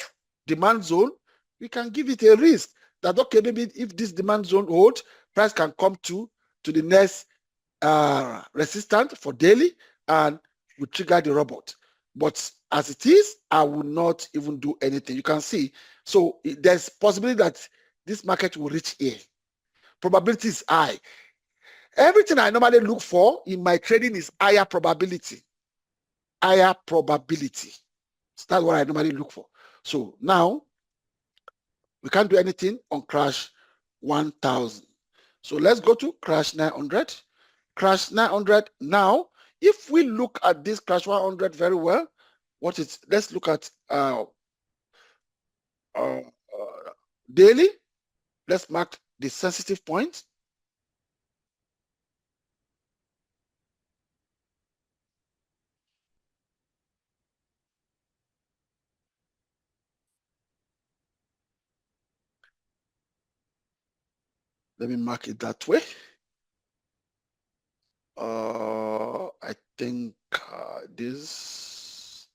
demand zone, we can give it a risk that, okay, maybe if this demand zone holds, price can come to the next resistance for daily and we trigger the robot. But as it is, I will not even do anything. You can see. So there's possibility that this market will reach here. Probability is high. Everything I normally look for in my trading is higher probability. Higher probability. So that's what I normally look for. So now we can't do anything on crash 1000. So let's go to crash 900. Crash 900. Now, if we look at this crash 100 very well, let's look at daily. Let's mark the sensitive point. Let me mark it that way. I think this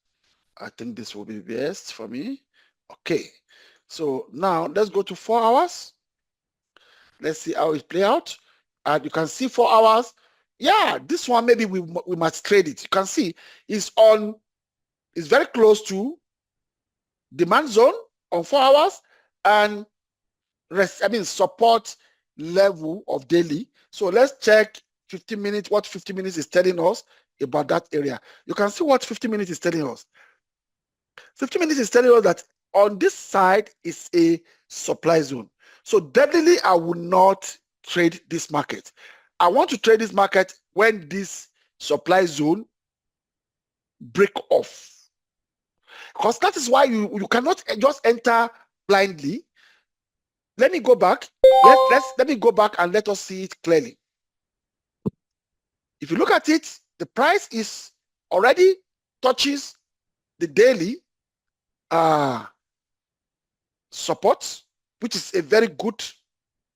will be best for me. Okay, so now let's go to 4 hours. Let's see how it play out. And you can see 4 hours. Yeah, this one maybe we must trade it. You can see it's very close to demand zone on 4 hours and support level of daily. So let's check 15 minutes, what 15 minutes is telling us about that area. You can see what 15 minutes is telling us. 15 minutes is telling us that on this side is a supply zone. So definitely I will not trade this market. I want to trade this market when this supply zone break off. Because that is why you cannot just enter blindly. Let me go back. Let me go back and let us see it clearly. If you look at it, the price is already touches the daily support, which is a very good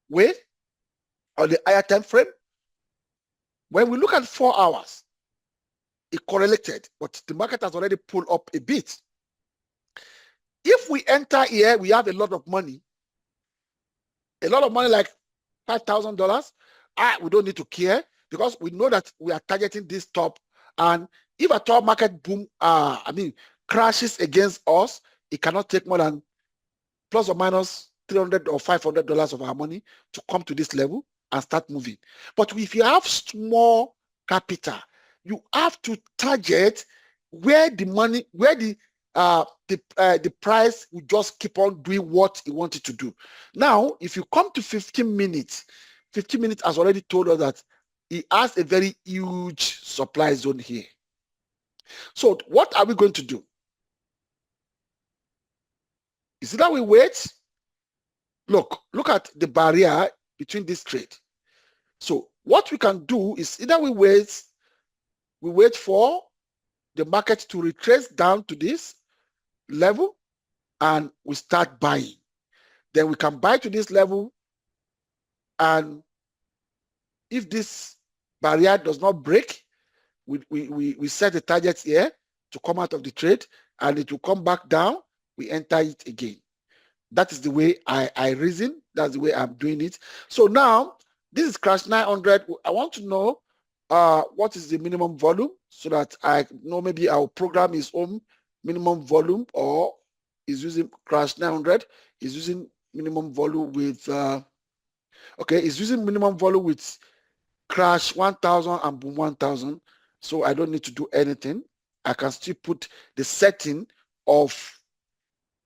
way on the higher time frame. When we look at 4 hours, it correlated, but the market has already pulled up a bit. If we enter here, we have a lot of money like $5,000. We don't need to care because we know that we are targeting this top. And if a top market boom, crashes against us, it cannot take more than plus or minus $300 or $500 of our money to come to this level and start moving. But if you have small capital, you have to target where the money, where the price will just keep on doing what it wanted to do. Now, if you come to 15 minutes, 15 minutes has already told us that it has a very huge supply zone here. So what are we going to do? Is it that we wait? Look at the barrier between this trade. So what we can do is either we wait for the market to retrace down to this level and we start buying. Then we can buy to this level, and if this barrier does not break, we set the targets here to come out of the trade, and it will come back down. We enter it again. That is the way I reason. That's the way I'm doing it. So now this is crash 900. I want to know what is the minimum volume so that I know maybe our program is on minimum volume, or is using crash 900 is using minimum volume with is using minimum volume with crash 1000 and boom 1000. So I don't need to do anything. I can still put the setting of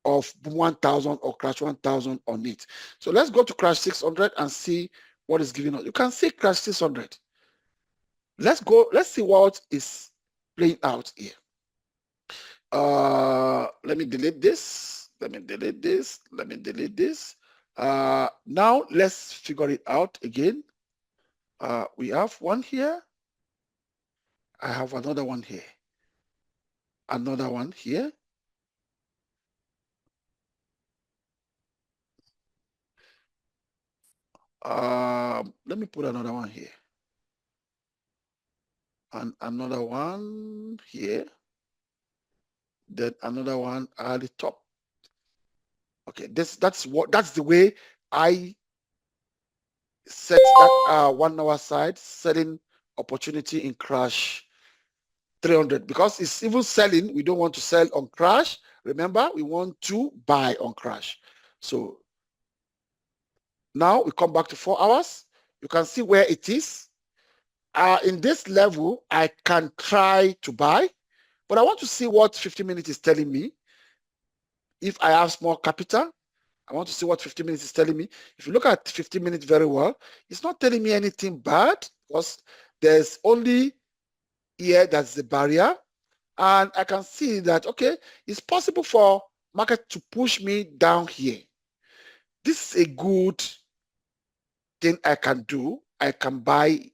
boom 1000 or crash 1000 on it. So let's go to crash 600 and see what is giving us. You can see crash 600. Let's see what is playing out here. Let me delete this. Let me delete this. Let me delete this. Now let's figure it out again. We have one here. I have another one here. Another one here. Let me put another one here. And another one here. Then another one at the top. Okay, that's the way I set that 1 hour side selling opportunity in crash 300, because it's even selling. We don't want to sell on crash. Remember, we want to buy on crash. So now we come back to 4 hours. You can see where it is. in this level, I can try to buy, but I want to see what 50 minutes is telling me. If I have small capital, I want to see what 50 minutes is telling me. If you look at 50 minutes very well, it's not telling me anything bad because there's only here that's the barrier. And I can see that, okay, it's possible for market to push me down here. This is a good thing I can do. I can buy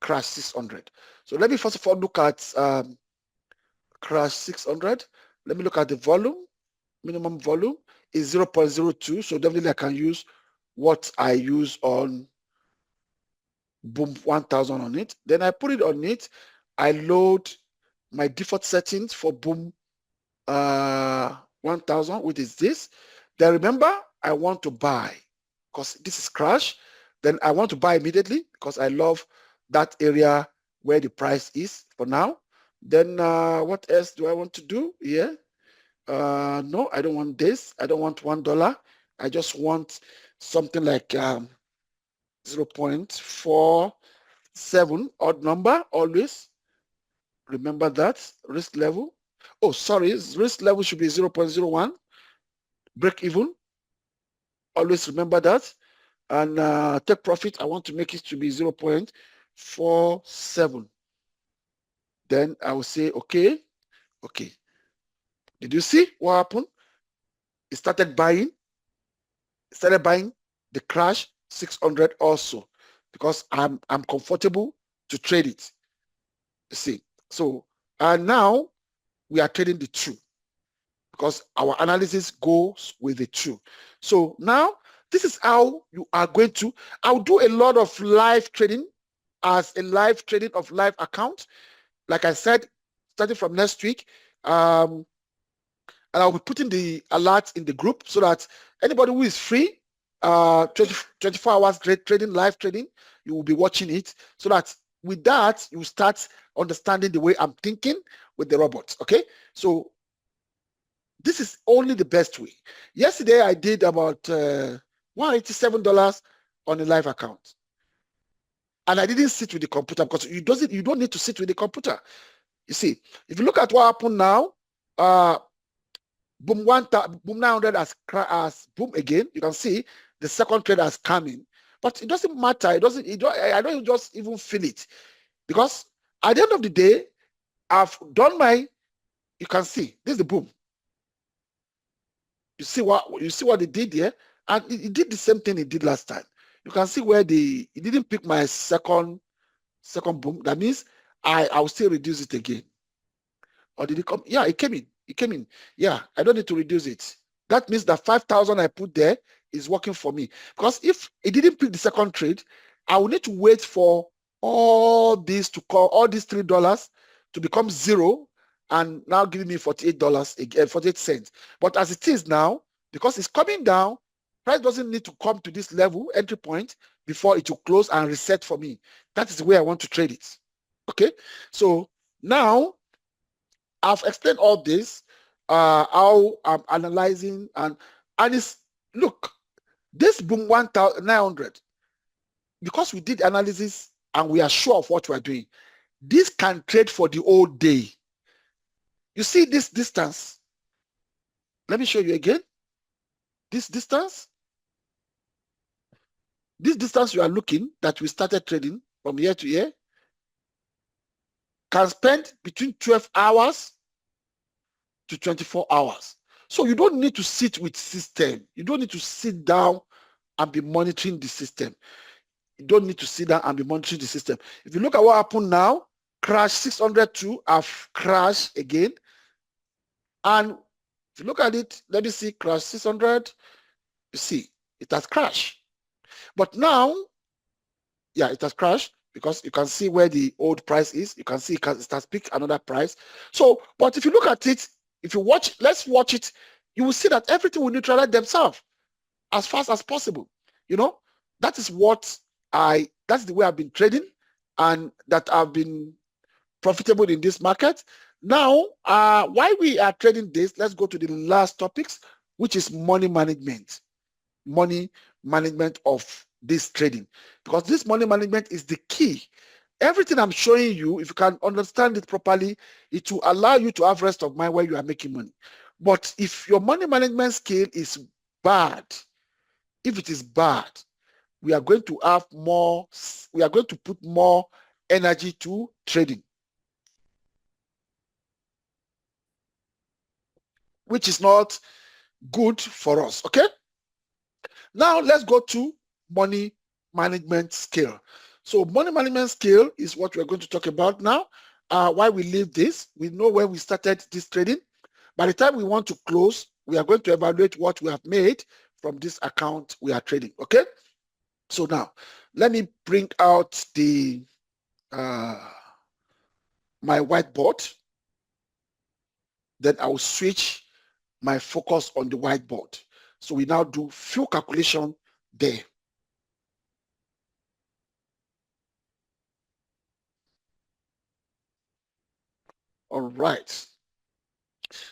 crash 600. So let me first of all look at crash 600. Let me look at the volume. Minimum volume is 0.02. So definitely I can use what I use on Boom 1000 on it. Then I put it on it. I load my default settings for Boom 1000, which is this. Then remember, I want to buy because this is crash. Then I want to buy immediately because I love that area where the price is for now. Then what else do I want to do here? No, I don't want this. I don't want $1. I just want something like 0.47 odd number always. Remember that risk level. Oh, sorry, risk level should be 0.01. Break even. Always remember that. And take profit, I want to make it to be 0.47. Then I will say, okay. Did you see what happened? It started buying. The crash 600 also because I'm comfortable to trade it. You see. So now we are trading the two because our analysis goes with the two. So now this is how you are going to. I'll do a lot of live trading as a live trading of live account. Like I said, starting from next week, and I'll be putting the alert in the group so that anybody who is free, 24 hours trading, live trading, you will be watching it so that with that, you start understanding the way I'm thinking with the robots, okay? So this is only the best way. Yesterday, I did about $187 on a live account. And I didn't sit with the computer because you don't need to sit with the computer. You see, if you look at what happened now, Boom 900 has boom again. You can see the second trade has come in, but it doesn't matter. I don't just even feel it because at the end of the day, I've done my. You can see this is the boom. You see what they did here, and it did the same thing it did last time. You can see where it didn't pick my second boom. That means I'll still reduce it again. Or did it come? Yeah, it came in. It came in. Yeah, I don't need to reduce it. That means that 5,000 I put there is working for me. Because if it didn't pick the second trade, I will need to wait for all these $3 to become zero and now giving me $48 again, 48 cents. But as it is now, because it's coming down, price doesn't need to come to this level, entry point, before it will close and reset for me. That is the way I want to trade it. Okay, so now I've explained all this, how I'm analyzing and it's, look, this boom 1,900, because we did analysis and we are sure of what we're doing, this can trade for the whole day. You see this distance? Let me show you again. This distance you are looking that we started trading from here to here can spend between 12 hours to 24 hours. So you don't need to sit with system. You don't need to sit down and be monitoring the system. You don't need to sit down and be monitoring the system. If you look at what happened now, crash 602 have crashed again. And if you look at it, let me see, crash 600, you see, it has crashed. But now, yeah, it has crashed because you can see where the old price is. You can see it has picked another price. So, but if you look at it, if you watch, let's watch it, you will see that everything will neutralize themselves as fast as possible. You know, that is that's the way I've been trading and that I've been profitable in this market. Now, while we are trading this, let's go to the last topics, which is money management. Money management of this trading, because this money management is the key Everything I'm showing you, if you can understand it properly, it will allow you to have rest of mind where you are making money. But if your money management skill is bad, if it is bad, we are going to put more energy to trading, which is not good for us. Okay. Now let's go to money management skill. So money management skill is what we're going to talk about now. Why we leave this, we know when we started this trading. By the time we want to close, we are going to evaluate what we have made from this account we are trading. Okay. So now let me bring out the my whiteboard. Then I will switch my focus on the whiteboard. So we now do few calculation there. All right.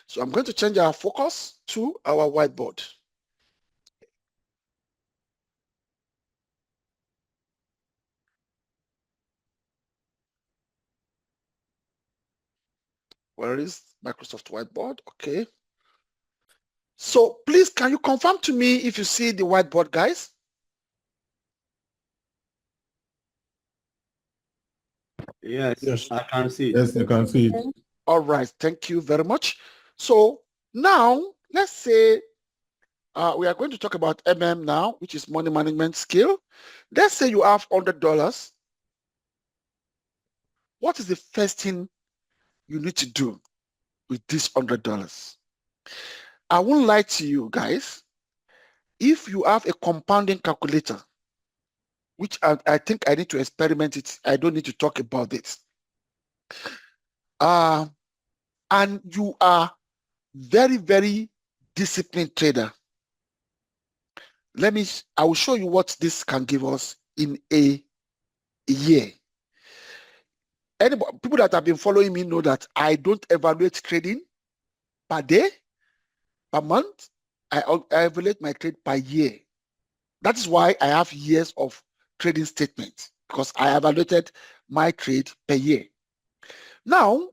So I'm going to change our focus to our whiteboard. Where is Microsoft Whiteboard? Okay. So please, can you confirm to me if you see the whiteboard, guys? Yes, Yes. I can see. Yes, you can see it. All right. Thank you very much. So now let's say we are going to talk about MM now, which is money management skill. Let's say you have $100. What is the first thing you need to do with this $100? I won't lie to you guys. If you have a compounding calculator, which I think I need to experiment it, I don't need to talk about it. And you are very, very disciplined trader. I will show you what this can give us in a year. People that have been following me know that I don't evaluate trading per day, per month. I evaluate my trade per year. That is why I have years of trading statements, because I evaluated my trade per year. Now,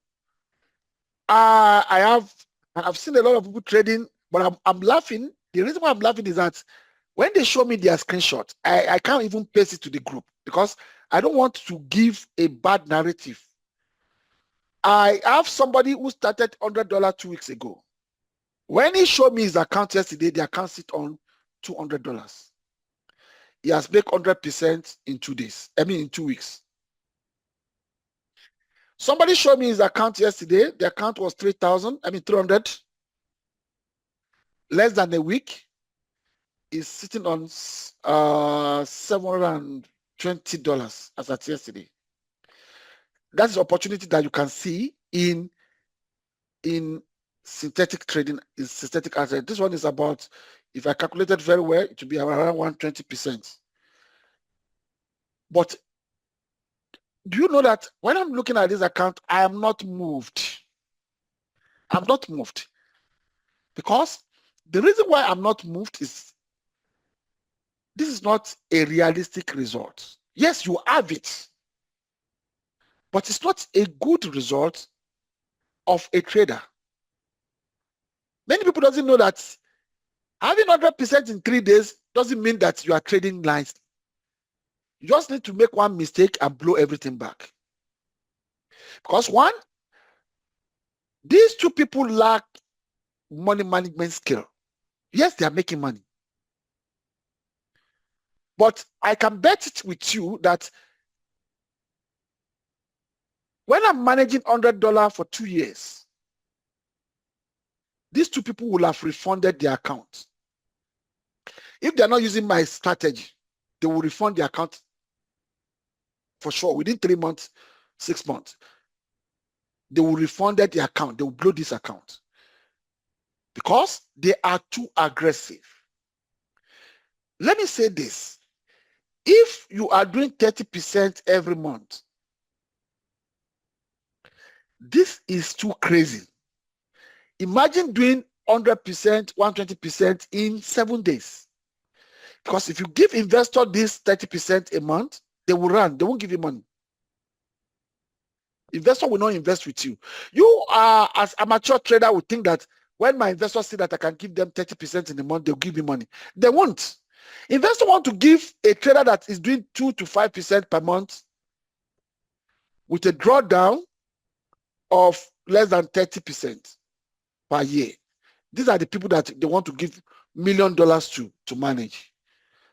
I've seen a lot of people trading, but I'm laughing. The reason why I'm laughing is that when they show me their screenshot, I can't even paste it to the group because I don't want to give a bad narrative. I have somebody who started $100 2 weeks ago. When he showed me his account yesterday, the account sit on $200. He has made 100% in 2 days. I mean, in 2 weeks. Somebody showed me his account yesterday. The account was 300. Less than a week. Is sitting on $720 as at yesterday. That's the opportunity that you can see in synthetic trading, in synthetic asset. This one is about, if I calculated very well, it would be around 120%. But do you know that when I'm looking at this account, I am not moved. I'm not moved. Because the reason why I'm not moved is this is not a realistic result. Yes, you have it, but it's not a good result of a trader. Many people doesn't know that having 100% in 3 days doesn't mean that you are trading nicely. You just need to make one mistake and blow everything back. Because one, these two people lack money management skill. Yes, they are making money. But I can bet it with you that when I'm managing $100 for 2 years, these two people will have refunded their account. If they're not using my strategy, they will refund the account for sure within 3 months, 6 months. They will refund the account. They will blow this account because they are too aggressive. Let me say this. If you are doing 30% every month, this is too crazy. Imagine doing 100%, 120% in 7 days. Because if you give investor this 30% a month, they will run. They won't give you money. Investor will not invest with you. You are, as amateur trader, would think that when my investors see that I can give them 30% in a month, they'll give me money. They won't. Investor want to give a trader that is doing 2 to 5% per month with a drawdown of less than 30% per year. These are the people that they want to give $1 million to manage,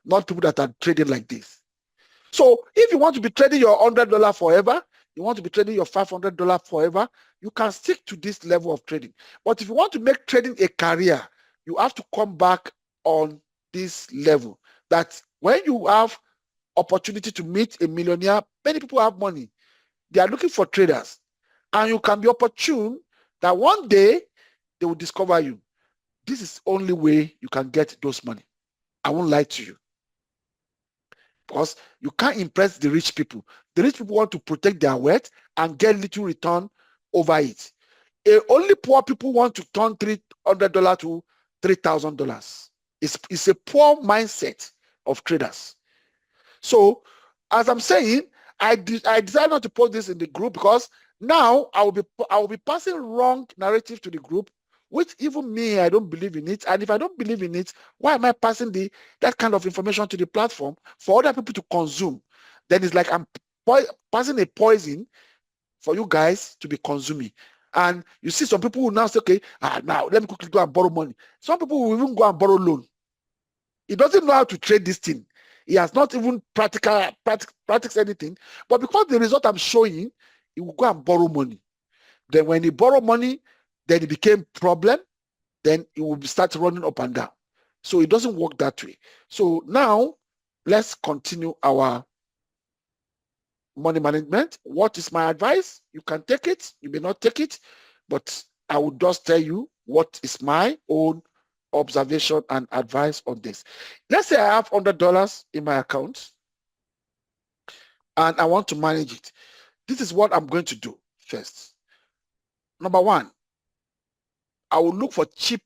not people that are trading like this. So if you want to be trading your $100 forever, you want to be trading your $500 forever, you can stick to this level of trading. But if you want to make trading a career, you have to come back on this level. That when you have opportunity to meet a millionaire, many people have money. They are looking for traders. And you can be opportune that one day they will discover you. This is the only way you can get those money. I won't lie to you. Because you can't impress the rich people. The rich people want to protect their wealth and get little return over it. Only poor people want to turn $300 to $3,000. It's a poor mindset of traders. So, as I'm saying, I decided not to post this in the group because now I will be passing wrong narrative to the group, which even me, I don't believe in it. And if I don't believe in it, why am I passing that kind of information to the platform for other people to consume? Then it's like I'm passing a poison for you guys to be consuming. And you see some people will now say, okay, now let me quickly go and borrow money. Some people will even go and borrow loan. He doesn't know how to trade this thing. He has not even practice anything. But because the result I'm showing, he will go and borrow money. Then when he borrow money, then it became problem. Then it will start running up and down. So it doesn't work that way. So now let's continue our money management. What is my advice? You can take it. You may not take it. But I will just tell you what is my own observation and advice on this. Let's say I have $100 in my account and I want to manage it. This is what I'm going to do first. Number one, I will look for cheap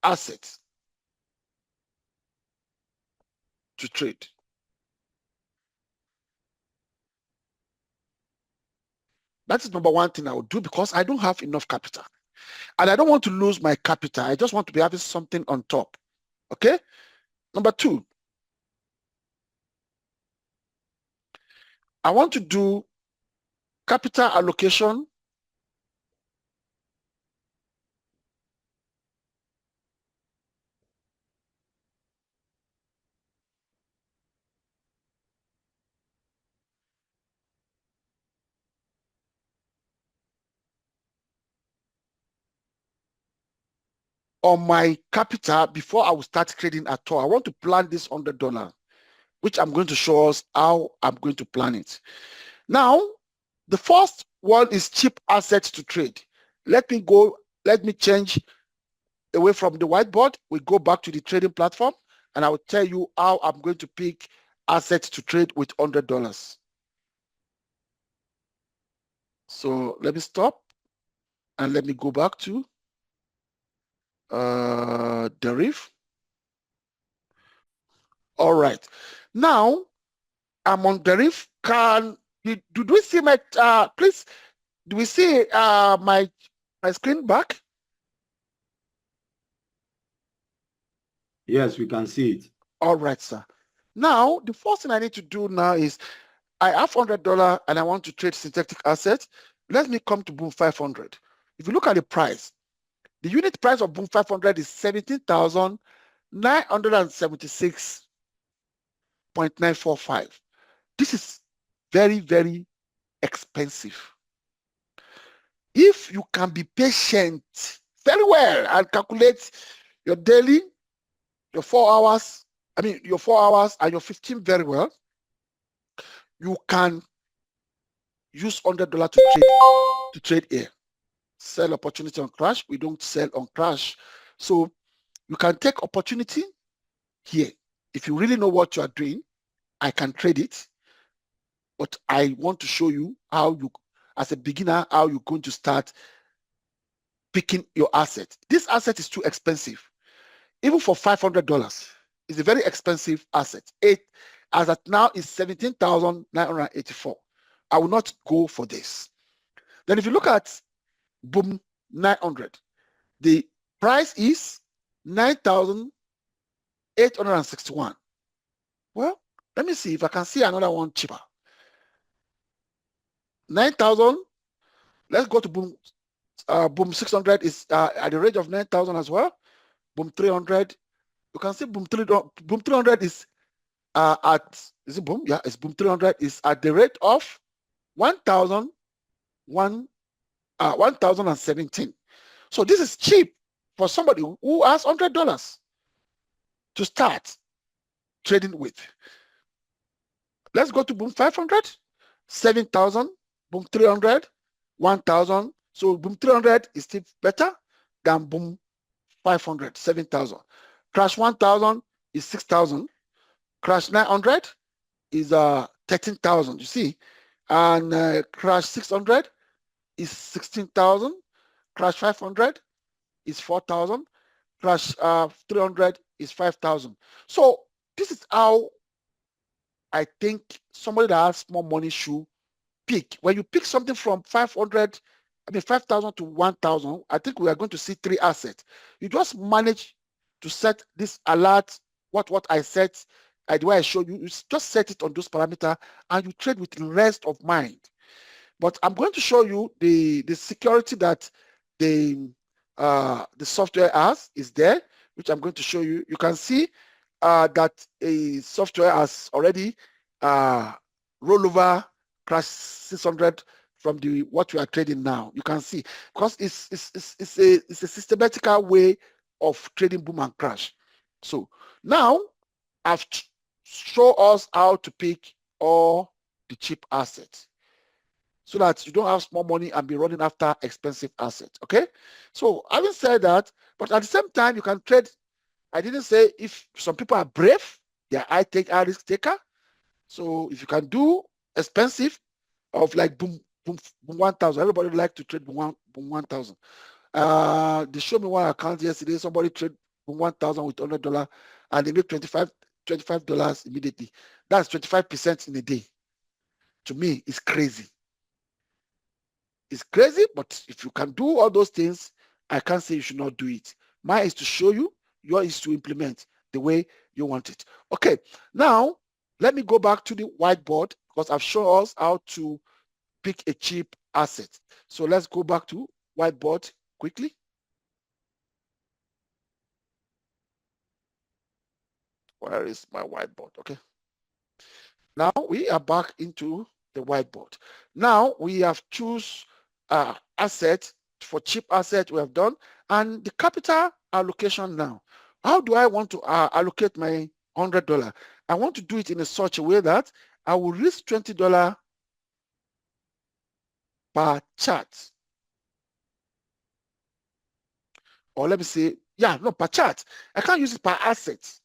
assets to trade. That is number one thing I will do because I don't have enough capital. And I don't want to lose my capital. I just want to be having something on top. Okay? Number two, I want to do capital allocation on my capital before I will start trading at all. I want to plan this $100, which I'm going to show us how I'm going to plan it. Now, the first one is cheap assets to trade. Let me change away from the whiteboard. We go back to the trading platform and I will tell you how I'm going to pick assets to trade with $100. So let me stop and let me go back to the reef. All right. Now I'm on the reef. Do we see my please? Do we see my screen back? Yes, we can see it. All right, sir. Now the first thing I need to do now is I have $100 and I want to trade synthetic assets. Let me come to Boom 500. If you look at the price, the unit price of Boom 500 is 17,976.945. This is very, very expensive. If you can be patient very well and calculate your daily, your 4 hours, your 4 hours and your 15 very well, you can use $100 to trade here. Sell opportunity on crash. We don't sell on crash. So you can take opportunity here. If you really know what you are doing, I can trade it. But I want to show you how you, as a beginner, how you're going to start picking your asset. This asset is too expensive. Even for $500, it's a very expensive asset. As at now is 17,984. I will not go for this. Then if you look at boom 900, the price is 9,861. Well, let me see if I can see another one cheaper. 9,000. Let's go to boom. Boom 600 is at the range of 9,000 as well. Boom 300. You can see boom 300 is is it boom? Yeah, it's boom 300 is at the rate of 1,017. So this is cheap for somebody who has $100 to start trading with. Let's go to boom 500, 7,000, boom 300, 1,000. So boom 300 is still better than boom 500, 7,000. Crash 1,000 is 6,000. Crash 900 is 13,000. You see, and crash 600 is 16,000. Crash 500 is 4,000. Crash 300 is 5,000. So this is how I think somebody that has more money should pick. When you pick something from 500, 5,000 to 1,000, I think we are going to see three assets. You just manage to set this alert, what I set, the way I showed you, you just set it on those parameters and you trade with rest of mind. But I'm going to show you the security that the software has is there, which I'm going to show you. You can see that a software has already rollover crash 600 from the what we are trading now. You can see because it's a systematical way of trading boom and crash. So now I've show us how to pick all the cheap assets so that you don't have small money and be running after expensive assets. Okay, so having said that, but at the same time you can trade. I didn't say if some people are brave, they are high risk taker. So if you can do expensive of like boom 1,000, everybody would like to trade boom 1,000. They showed me one account yesterday. Somebody trade boom 1,000 with $100 and they make $25 immediately. That's 25% in a day. To me, it's crazy. It's crazy, but if you can do all those things, I can't say you should not do it. Mine is to show you, yours is to implement the way you want it. Okay, now let me go back to the whiteboard because I've shown us how to pick a cheap asset. So let's go back to whiteboard quickly. Where is my whiteboard? Okay. Now we are back into the whiteboard. Now we have choose asset for cheap asset we have done and the capital allocation now. How do I want to allocate my $100? I want to do it in a such a way that I will risk $20 per chart. Or let me say, yeah, no, per chart. I can't use it per asset.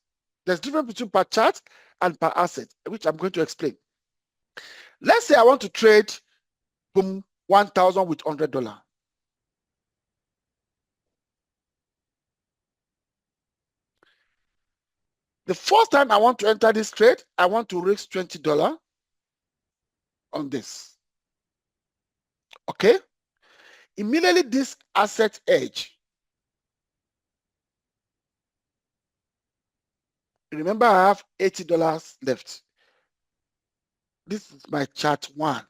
There's difference between per chart and per asset, which I'm going to explain. Let's say I want to trade boom 1,000 with $100. The first time I want to enter this trade, I want to risk $20 on this. Okay? Immediately this asset edge. Remember, I have $80 left. This is my chart one,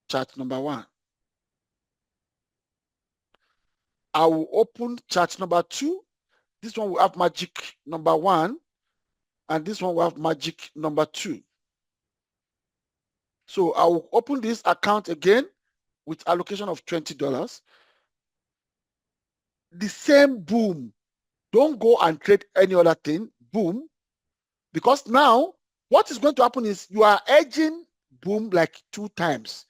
chart number one. I will open chart number two. This one will have magic number one, and this one will have magic number two. So I will open this account again with allocation of $20. The same boom. Don't go and trade any other thing. Boom. Because now what is going to happen is you are edging boom like 2 times.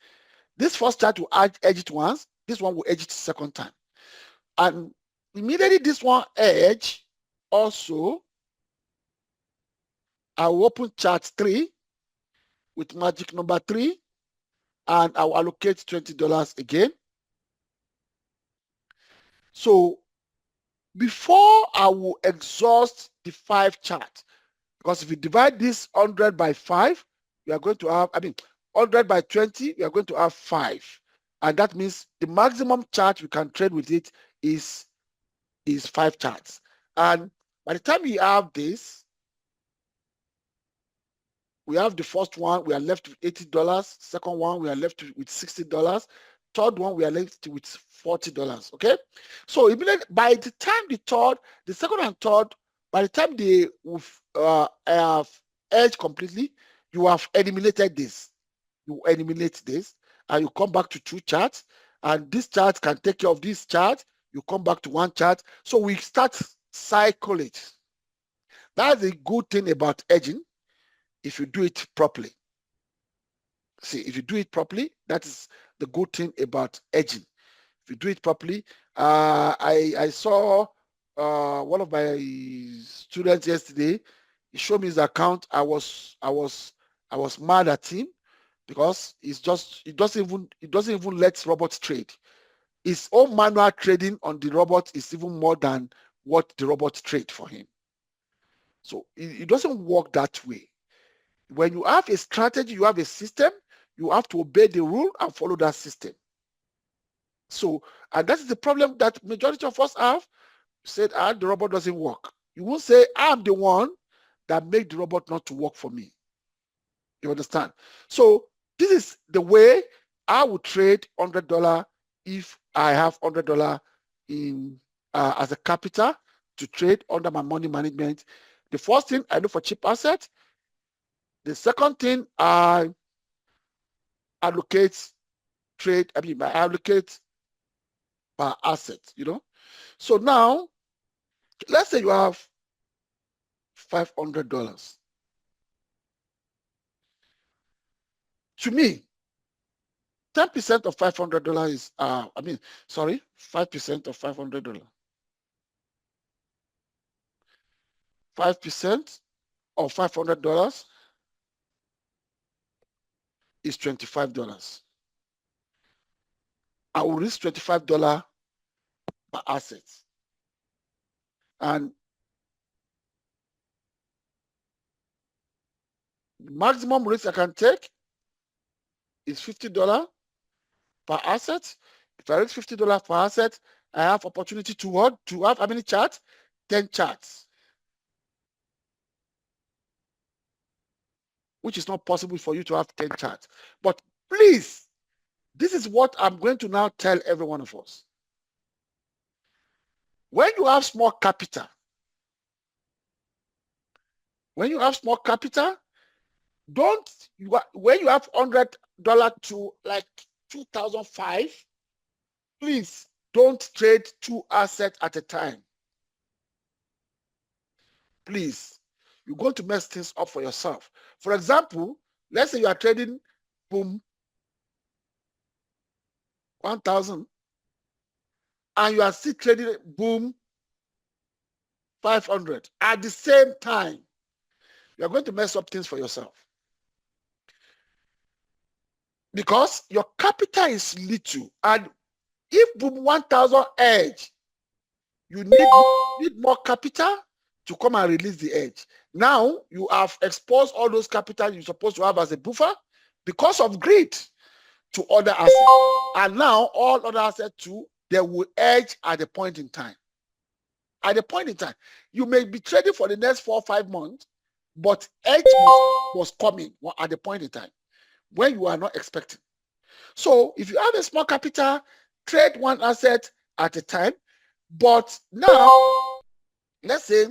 This first chart will edge it once. This one will edge it the second time. And immediately this one edge also, I will open chart 3 with magic number 3 and I will allocate $20 again. So before I will exhaust the 5 chart, because if you divide this 100 by 5, you are going to have, 100 by 20, we are going to have 5. And that means the maximum chart we can trade with it is 5 charts. And by the time we have this, we have the first one, we are left with $80. Second one, we are left with $60. Third one, we are left with $40. Okay. So immediately by the time the second and third, by the time they have edged completely, you have eliminated this. You eliminate this, and you come back to 2 charts, and this chart can take care of this chart. You come back to 1 chart. So we start cycle it. That's a good thing about edging if you do it properly. See, if you do it properly, that is the good thing about edging. If you do it properly, I saw one of my students yesterday. He showed me his account. I was mad at him because it doesn't even let robots trade. His own manual trading on the robot is even more than what the robot trade for him. So it doesn't work that way. When you have a strategy, you have a system, you have to obey the rule and follow that system. So, and that is the problem that majority of us have. Said, the robot doesn't work. You won't say, I'm the one that made the robot not to work for me. You understand? So this is the way I would trade $100 if I have $100 in as a capital to trade under my money management. The first thing I look for cheap asset. The second thing I allocate I allocate per asset, you know. So now, let's say you have $500. To me, 10% of $500 is, 5% of $500. 5% of $500 is $25. I will risk $25 per asset. And the maximum risk I can take is $50 per asset. If I risk $50 per asset, I have opportunity to have how many charts? 10 charts. Which is not possible for you to have 10 charts. But please, this is what I'm going to now tell every one of us. When you have small capital, when you have $100 to like 2005, please don't trade 2 assets at a time. Please, you're going to mess things up for yourself. For example, let's say you are trading boom 1,000 and you are still trading boom 500 at the same time. You are going to mess up things for yourself because your capital is little, and if boom 1,000 edge, you need more capital to come and release the edge. Now you have exposed all those capital you're supposed to have as a buffer because of greed to other assets. And now all other assets too, they will edge at the point in time. At the point in time, you may be trading for the next 4 or 5 months, but edge was coming at the point in time when you are not expecting. So if you have a small capital, trade 1 asset at a time. But now, let's say,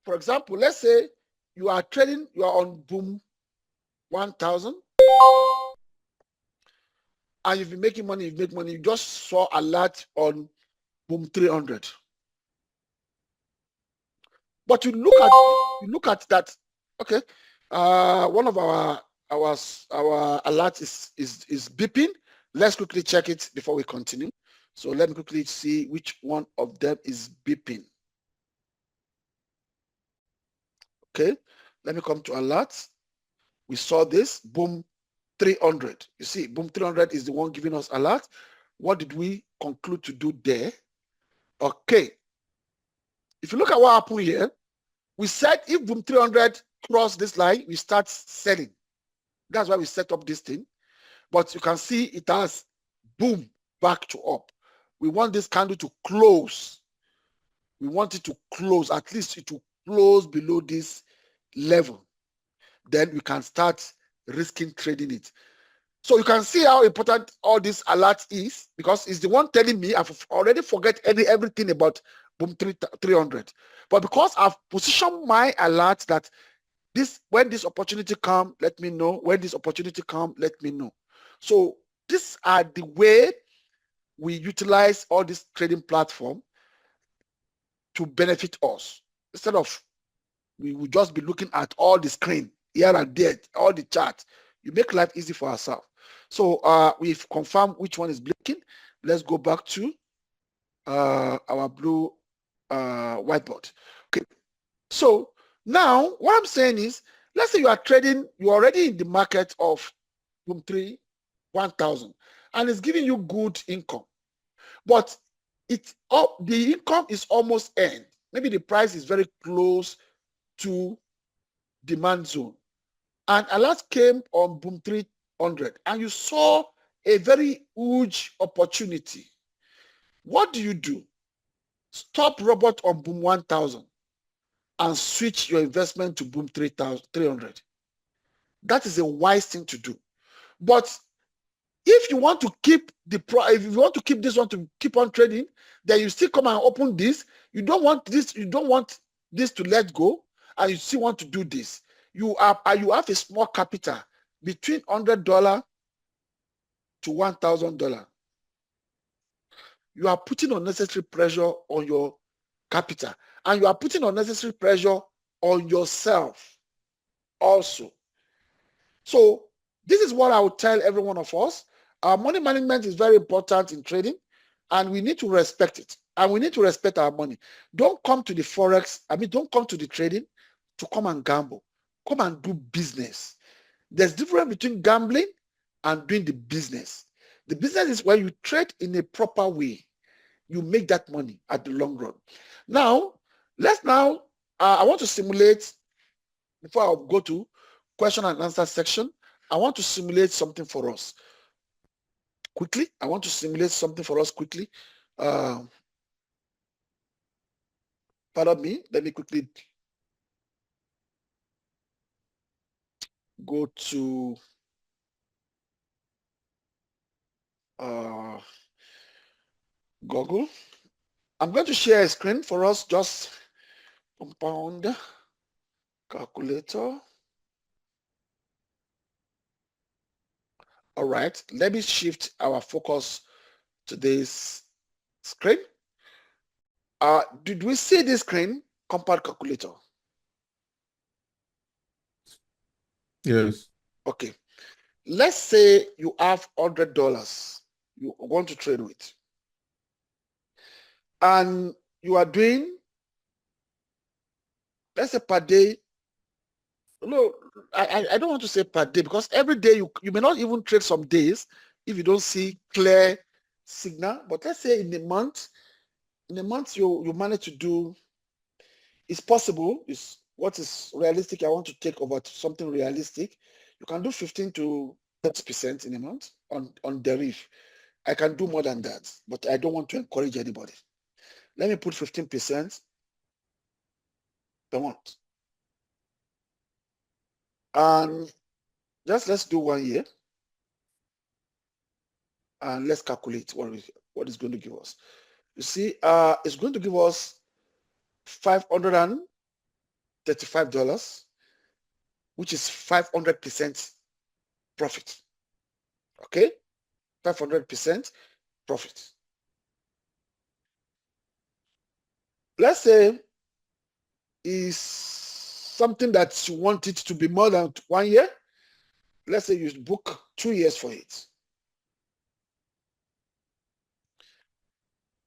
for example, let's say you are on boom 1,000 and you've been making money, you just saw a lot on boom 300. But you look at that, okay, one of our alert is beeping. Let's quickly check it before we continue. So let me quickly see which one of them is beeping. Okay, let me come to alerts. We saw this boom 300. You see, boom 300 is the one giving us alert. What did we conclude to do there? Okay, if you look at what happened here, we said if boom 300 cross this line, we start selling. That's why we set up this thing. But you can see it has boom back to up. We want this candle to close. We want it to close, at least it will close below this level. Then we can start risking trading it. So you can see how important all this alert is, because it's the one telling me I've already forget everything about boom 300. But because I've positioned my alert that when this opportunity come, let me know. When this opportunity come, let me know. So these are the way we utilize all this trading platform to benefit us. Instead of we will just be looking at all the screen here and there, all the charts. You make life easy for ourselves. So we've confirmed which one is blinking. Let's go back to our blue whiteboard. Okay. So now what I'm saying is, let's say you are trading, you're already in the market of boom 1,000, and it's giving you good income. But the income is almost end. Maybe the price is very close to demand zone. And alert came on boom 300, and you saw a very huge opportunity. What do? Stop robot on boom 1,000 and switch your investment to boom 300. That is a wise thing to do. But if you want to keep if you want to keep this one to keep on trading, then you still come and open this. You don't want this. You don't want this to let go, and you still want to do this. You have a small capital between $100 to $1,000. You are putting unnecessary pressure on your capital, and you are putting unnecessary pressure on yourself also. So this is what I would tell every one of us. Our money management is very important in trading, and we need to respect it. And we need to respect our money. Don't come to the forex. Don't come to the trading to come and gamble. Come and do business. There's difference between gambling and doing the business. The business is when you trade in a proper way. You make that money at the long run. Now, I want to simulate, before I go to question and answer section, I want to simulate something for us quickly. Pardon me, let me quickly go to Google. I'm going to share a screen for us, just compound calculator. All right, let me shift our focus to this screen. Did we see this screen, compound calculator? Yes. Okay. Let's say you have $100 you want to trade with, and you are doing, let's say per day. No, I don't want to say per day, because every day you may not even trade some days if you don't see clear signal. But let's say in a month you manage to do, it's possible, is what is realistic. I want to take over to something realistic. You can do 15 to 30% in a month on deriv. I can do more than that, but I don't want to encourage anybody. Let me put 15% per month. And let's do 1 year. And let's calculate what is going to give us. You see, it's going to give us $535, which is 500% profit. Okay, 500% profit. Let's say is something that you want it to be more than 1 year. Let's say you book 2 years for it.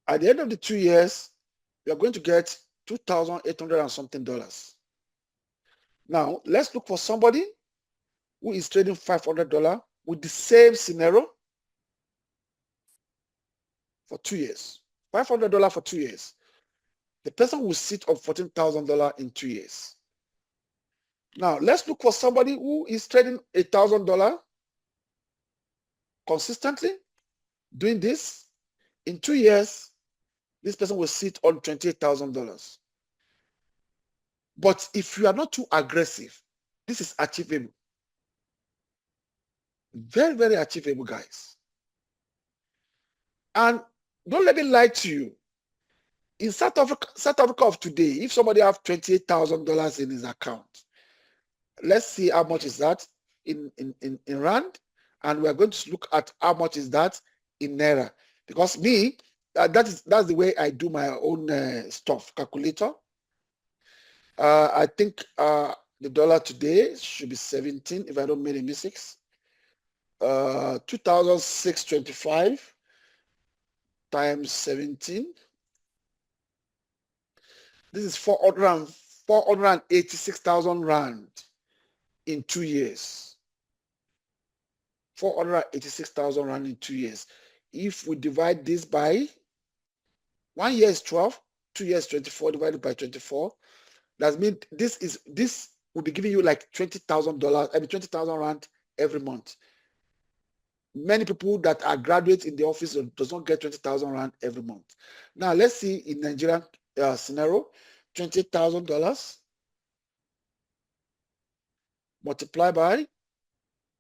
At the end of the 2 years, you're going to get $2,800 and something. Now, let's look for somebody who is trading $500 with the same scenario for 2 years. $500 for 2 years. The person will sit on $14,000 in 2 years. Now let's look for somebody who is trading $1,000 consistently, doing this. In 2 years, this person will sit on $28,000. But if you are not too aggressive, this is achievable. Very, very achievable, guys. And don't let me lie to you. In South Africa of today, if somebody have $28,000 in his account, let's see how much is that in rand, and we are going to look at how much is that in naira. Because me, that's the way I do my own stuff calculator. I think the dollar today should be 17 if I don't make any mistakes. 2,625 times 17. This is 486,000 rand in 2 years. 486,000 rand in 2 years. If we divide this by 1 year is 12, 2 years 24 divided by 24. That means this will be giving you like $20,000. I mean 20,000 rand every month. Many people that are graduates in the office does not get 20,000 rand every month. Now let's see in Nigerian scenario, $20,000 multiply by,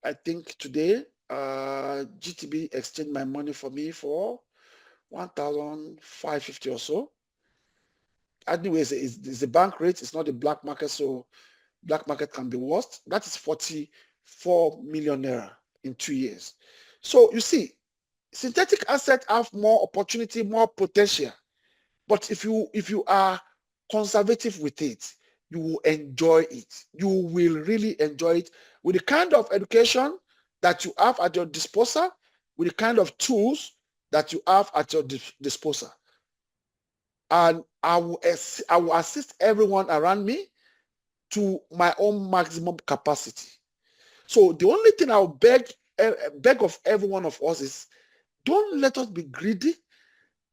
I think today GTB exchanged my money for me for 1,550 or so. Anyways, it's the bank rate, it's not the black market, so black market can be worse. That is 44 million naira in 2 years. So you see, synthetic assets have more opportunity, more potential. But if you are conservative with it, you will enjoy it. You will really enjoy it with the kind of education that you have at your disposal, with the kind of tools that you have at your disposal. And I will assist everyone around me to my own maximum capacity. So the only thing I'll beg of every one of us is, don't let us be greedy.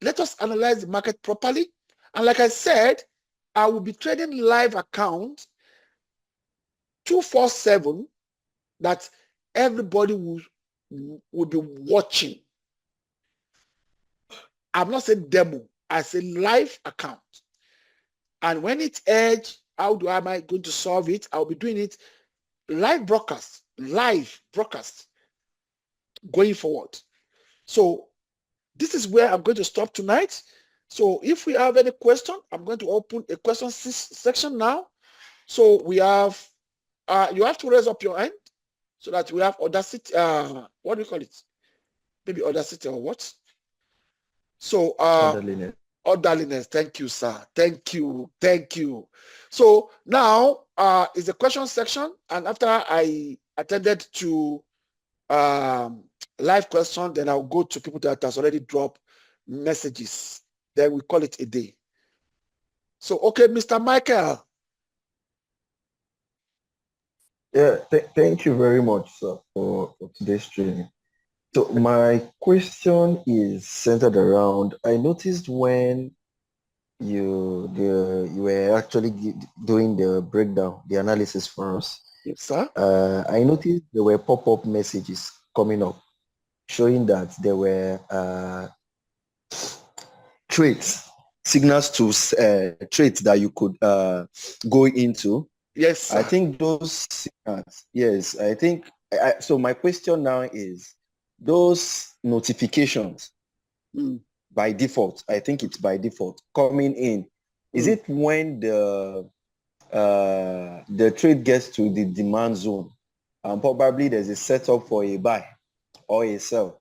Let us analyze the market properly. And like I said, I will be trading live accounts 247 that everybody will be watching. I'm not saying demo, I say live account. And when it's edge, how am I going to solve it? I'll be doing it live broadcast going forward. So this is where I'm going to stop tonight. So if we have any question, I'm going to open a question section now. So we have, you have to raise up your hand so that we have Audacity, what do you call it? Maybe Audacity or what? So orderliness. Thank you, sir. Thank you. So now is the question section, and after I attended to live question, then I'll go to people that has already dropped messages. Then we call it a day. So okay, Mr. Michael. Yeah, thank you very much, sir, for today's training. So my question is centered around, I noticed when you were actually doing the breakdown, the analysis for us. Yes, sir. I noticed there were pop-up messages coming up showing that there were traits, signals to traits that you could go into. Yes, sir. I think those signals, yes, I think, so my question now is, those notifications by default, I think it's by default, coming in, is it when the trade gets to the demand zone and probably there's a setup for a buy or a sell?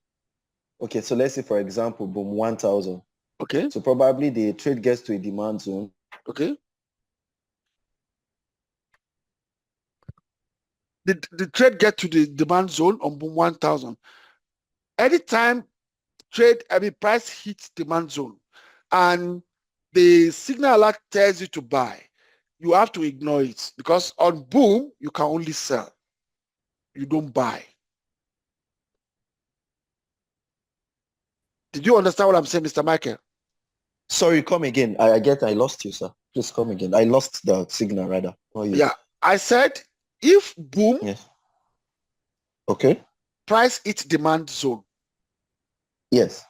Okay, so let's say, for example, boom, 1,000. Okay. So probably the trade gets to a demand zone. Okay. The trade get to the demand zone on boom 1,000. Anytime price hits demand zone and the signal alert tells you to buy, you have to ignore it, because on boom, you can only sell. You don't buy. Did you understand what I'm saying, Mr. Michael? Sorry, come again. I lost you, sir. Please come again. I lost the signal, rather. Yeah, I said If boom, Yes. Okay. price hit demand zone, Yes.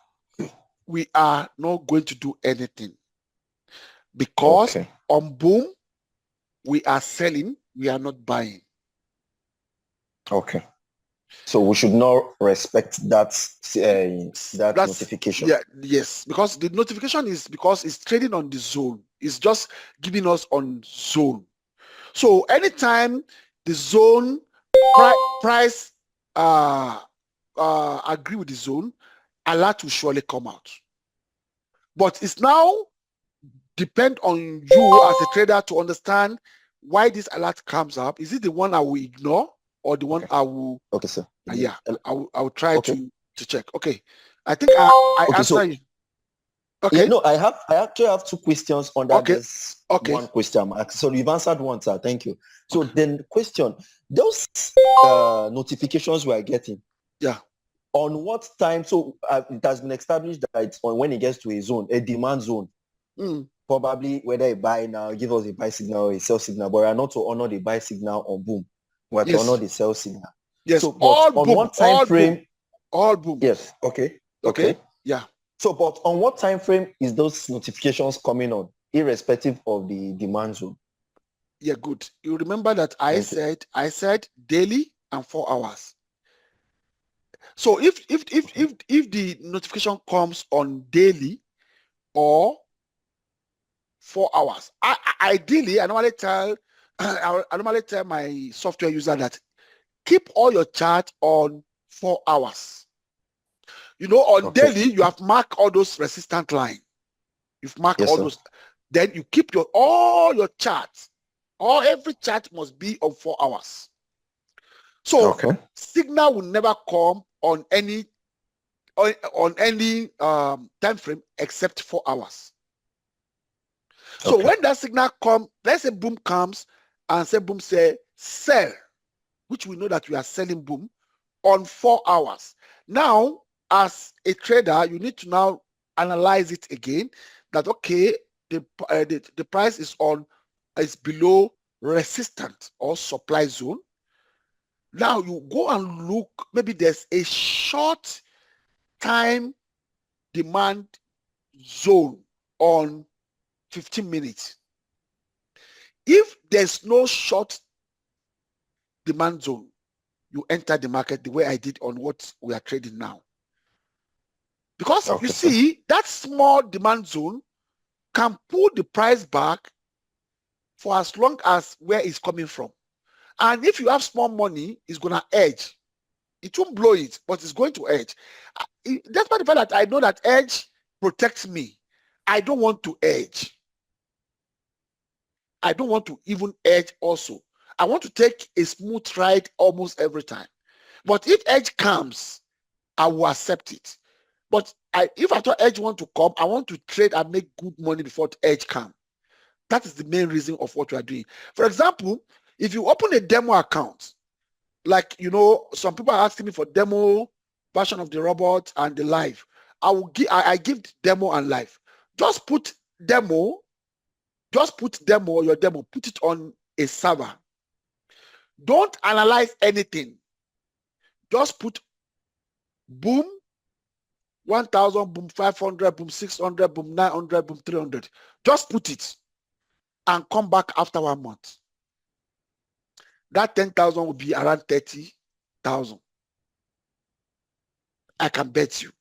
we are not going to do anything because Okay. on boom, we are selling, we are not buying. Okay. So we should not respect that that That's notification. yeah, yes, because the notification is because it's trading on the zone. It's just giving us on zone. So anytime the zone price agree with the zone, alert will surely come out. But it's now depend on you as a trader to understand why this alert comes up. Is it the one I will ignore or the one Okay. I will? Okay, sir. Yeah, I will try Okay. to check. Okay, I think I Okay, answer so you. yeah, Okay. no, I actually have two questions under Okay. this Okay. one question I'm asking. So you've answered one, sir. Thank you. So then the question, those notifications we are getting, Yeah. on what time? So it has been established that it's on when it gets to a zone, a demand zone. Mm. Probably whether a buy now, give us a buy signal or a sell signal, but we are not to honor the buy signal on boom. We are to honor Yes. the sell signal. Yes. So, but All on boom. what time All frame? boom. All boom. Yes. Okay. Okay. Okay. Yeah. So, but on what time frame is those notifications coming on, irrespective of the demand zone? Yeah. Good. You remember that I Thank you. said daily and 4 hours. So if the notification comes on daily or 4 hours, ideally I normally tell I normally tell my software user that keep all your chart on 4 hours. You know, on Okay. daily you have marked all those resistant line. You've marked Yes, all sir. those. Then you keep all your charts. Every chart must be on 4 hours. So Okay. signal will never come on any time frame except 4 hours. So Okay. when that signal comes, let's say boom comes and say boom say sell, which we know that we are selling boom on 4 hours. Now, as a trader, you need to now analyze it again that okay, the price is below resistant or supply zone. Now you go and look, maybe there's a short time demand zone on 15 minutes. If there's no short demand zone, you enter the market the way I did on what we are trading now. Because you Okay, sir. see, that small demand zone can pull the price back for as long as where it's coming from. And if you have small money, it's going to edge. It won't blow it, but it's going to edge. Despite the fact that I know that edge protects me, I don't want to edge. I don't want to even edge also. I want to take a smooth ride almost every time. But if edge comes, I will accept it. But if I thought edge want to come, I want to trade and make good money before edge come. That is the main reason of what we are doing. For example, if you open a demo account, like, you know, some people are asking me for demo version of the robot and the live. I give demo and live. Just put demo, your demo, put it on a server. Don't analyze anything. Just put boom, 1,000, boom, 500, boom, 600, boom, 900, boom, 300. Just put it and come back after 1 month. That 10,000 will be around 30,000. I can bet you.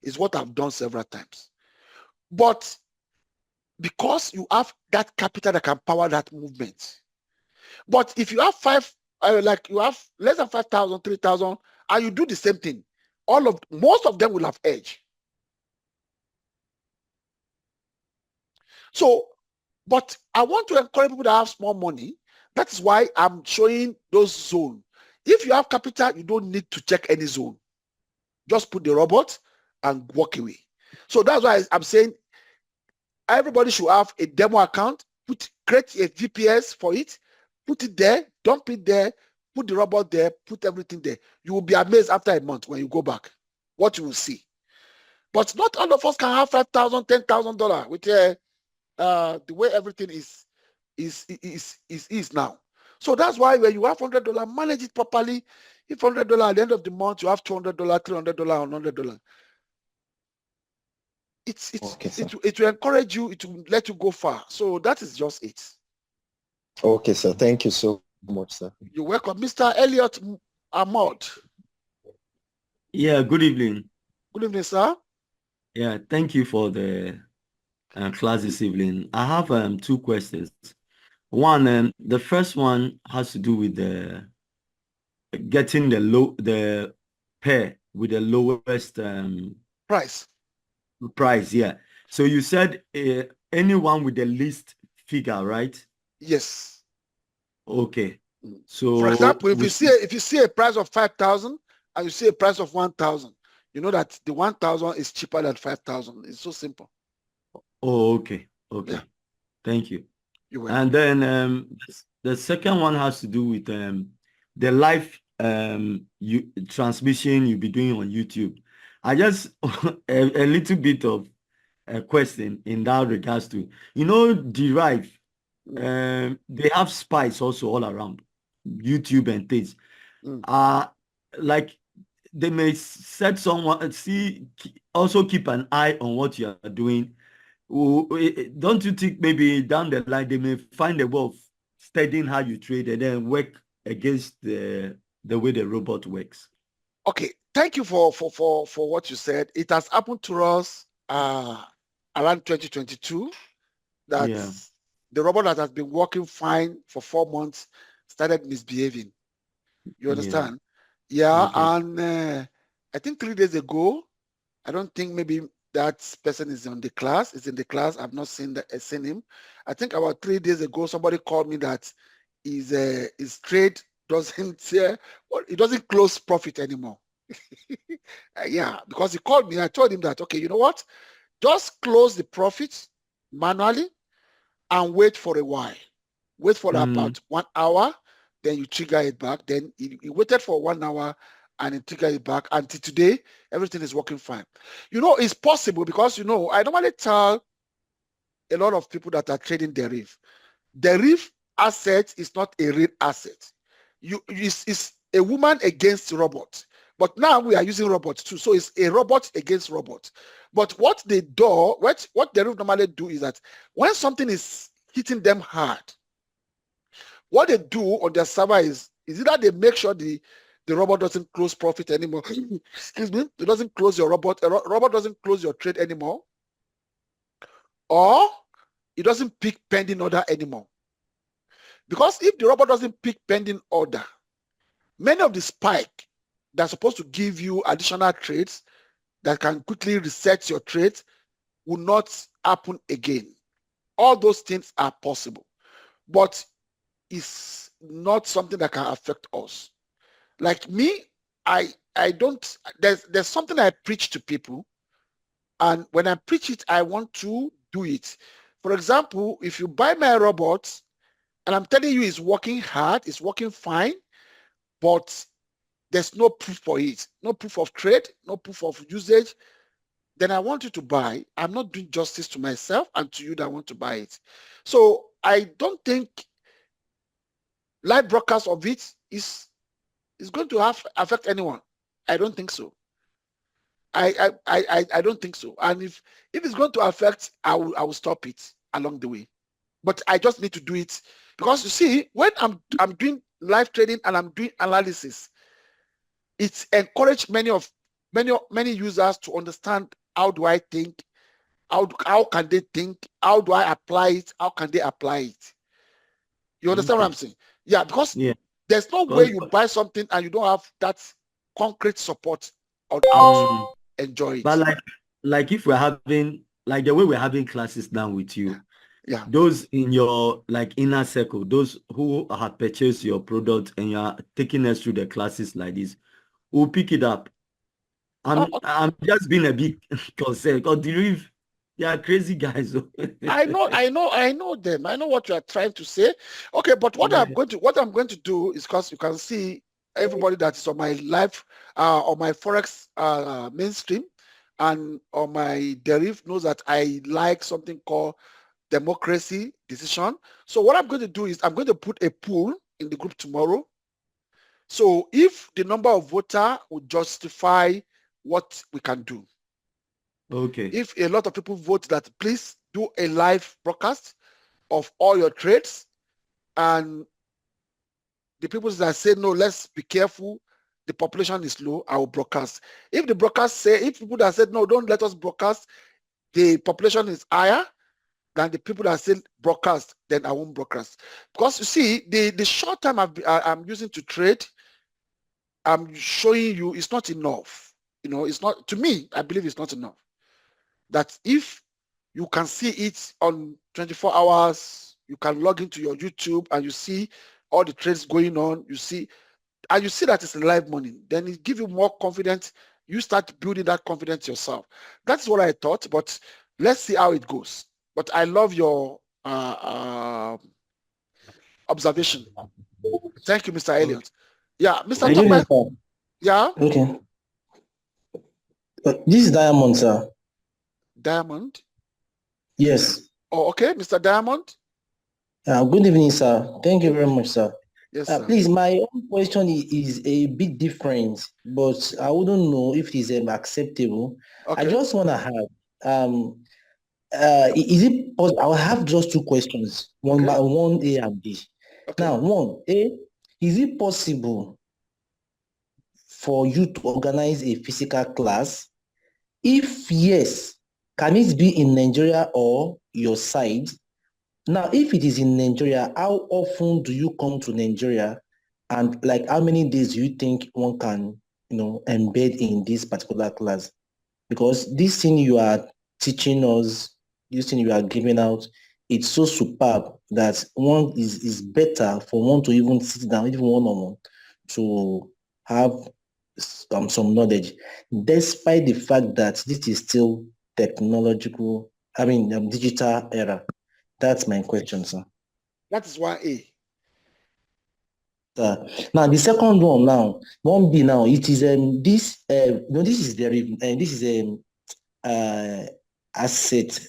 It's what I've done several times. But because you have that capital that can power that movement. But if you have like you have less than 5,000, 3,000, and you do the same thing, most of them will have edge. So, but I want to encourage people that have small money. That is why I'm showing those zones. If you have capital, you don't need to check any zone. Just put the robot and walk away. So that's why I'm saying everybody should have a demo account, create a VPS for it, put it there, dump it there, put the robot there, put everything there. You will be amazed after a month when you go back, what you will see. But not all of us can have $5,000, $10,000 with the way everything is now. So that's why when you have $100, manage it properly. If $100 at the end of the month, you have $200, $300, $100. Okay, sir. It will encourage you. It will let you go far. So that is just it. Okay, sir. Thank you so much, sir. You're welcome, Mr. Elliot Ahmad. Yeah, good evening. Good evening, sir. Yeah, thank you for the class this evening. I have 2 questions. One, the first one has to do with the getting the pair with the lowest Price. Yeah. So you said anyone with the least figure, right? Yes. Okay. Mm. So For example, if you see a price of 5,000 and you see a price of 1,000, you know that the 1,000 is cheaper than 5,000. It's so simple. Oh, okay. Okay. Yeah. Thank you. You're welcome. And then the second one has to do with the live transmission you'll be doing on YouTube. I just a little bit of a question in that regards to, Derive, they have spies also all around YouTube and things. Like they may set someone, also keep an eye on what you are doing. Don't you think maybe down the line they may find a way of studying how you trade and then work against the way the robot works? Okay, thank you for what you said. It has happened to us around 2022 that the robot that has been working fine for 4 months started misbehaving. You understand? Yeah, Okay. and I think 3 days ago, I don't think maybe that person is in the class. I've not seen him. I think about 3 days ago, somebody called me that his trade doesn't it doesn't close profit anymore. Yeah, because he called me. I told him that, okay, you know what? Just close the profit manually and wait for a while. Wait for about 1 hour, then you trigger it back. Then he waited for 1 hour and he triggered it back. Until today, everything is working fine. It's possible because, I normally tell a lot of people that are trading derivative. Derivative asset is not a real asset. It's a woman against robot. But now we are using robots too. So it's a robot against robot. But what derivative normally do is that when something is hitting them hard, what they do on their server is either they make sure the robot doesn't close profit anymore. Excuse me. It doesn't close your robot. A robot doesn't close your trade anymore. Or it doesn't pick pending order anymore. Because if the robot doesn't pick pending order, many of the spike that's supposed to give you additional trades that can quickly reset your trade will not happen again. All those things are possible, but it's not something that can affect us. Like me, I don't, there's something I preach to people, and when I preach it, I want to do it. For example, if you buy my robot, and I'm telling you it's working hard, it's working fine, but there's no proof for it, no proof of trade, no proof of usage, then I want you to buy. I'm not doing justice to myself and to you that want to buy it. So I don't think live broadcast of it is going to affect anyone. I don't think so. I don't think so. And if it's going to affect, I will stop it along the way. But I just need to do it because you see, when I'm doing live trading and I'm doing analysis, it's encouraged many users to understand how do I think, how can they think, how do I apply it, how can they apply it. You understand what I'm saying? Yeah, because there's no way you buy something and you don't have that concrete support on how to enjoy it. But like if we're having, like the way we're having classes now with you, those in your inner circle, those who have purchased your product and you are taking us through the classes like this, we'll pick it up. I'm just being a bit concerned because they are crazy guys. I know them. I know what you are trying to say. Okay, but what I'm going to do is, because you can see everybody that is on my live, on my Forex mainstream and on my derivative knows that I like something called democracy decision. So what I'm going to do is I'm going to put a pool in the group tomorrow. So if the number of voter would justify what we can do. Okay. If a lot of people vote that please do a live broadcast of all your trades, and the people that say no, let's be careful, the population is low, I will broadcast. If the broadcast say, if people that said no, don't let us broadcast, the population is higher than the people that say broadcast, then I won't broadcast. Because you see, the short time I'm using to trade, I'm showing you it's not enough. You know, it's not, to me, I believe it's not enough. That if you can see it on 24 hours, you can log into your YouTube and you see all the trades going on, you see, and you see that it's live money, then it gives you more confidence. You start building that confidence yourself. That's what I thought, but let's see how it goes. But I love your observation. Thank you, Mr. Elliott. Yeah, Mr. Good evening, Topper. sir. Yeah, Okay. This is Diamond, sir. Diamond. Yes. Oh, okay, Mr. Diamond. Good evening, sir. Thank you very much, sir. Yes, sir. Please, my own question is a bit different, but I wouldn't know if it is acceptable. I Okay. just want to have, is it possible? I'll have just two questions, one by one, A and B. Okay. Now, one, A, is it possible for you to organize a physical class? If yes, can it be in Nigeria or your side? Now, if it is in Nigeria, how often do you come to Nigeria? And like how many days do you think one can, embed in this particular class? Because this thing you are teaching us, this thing you are giving out, it's so superb that one is better for one to even sit down, even one-on-one, to have some knowledge, despite the fact that this is still digital era. That's my question, sir. That is 1A. Now the second one, now 1B, now it is this this is this is asset.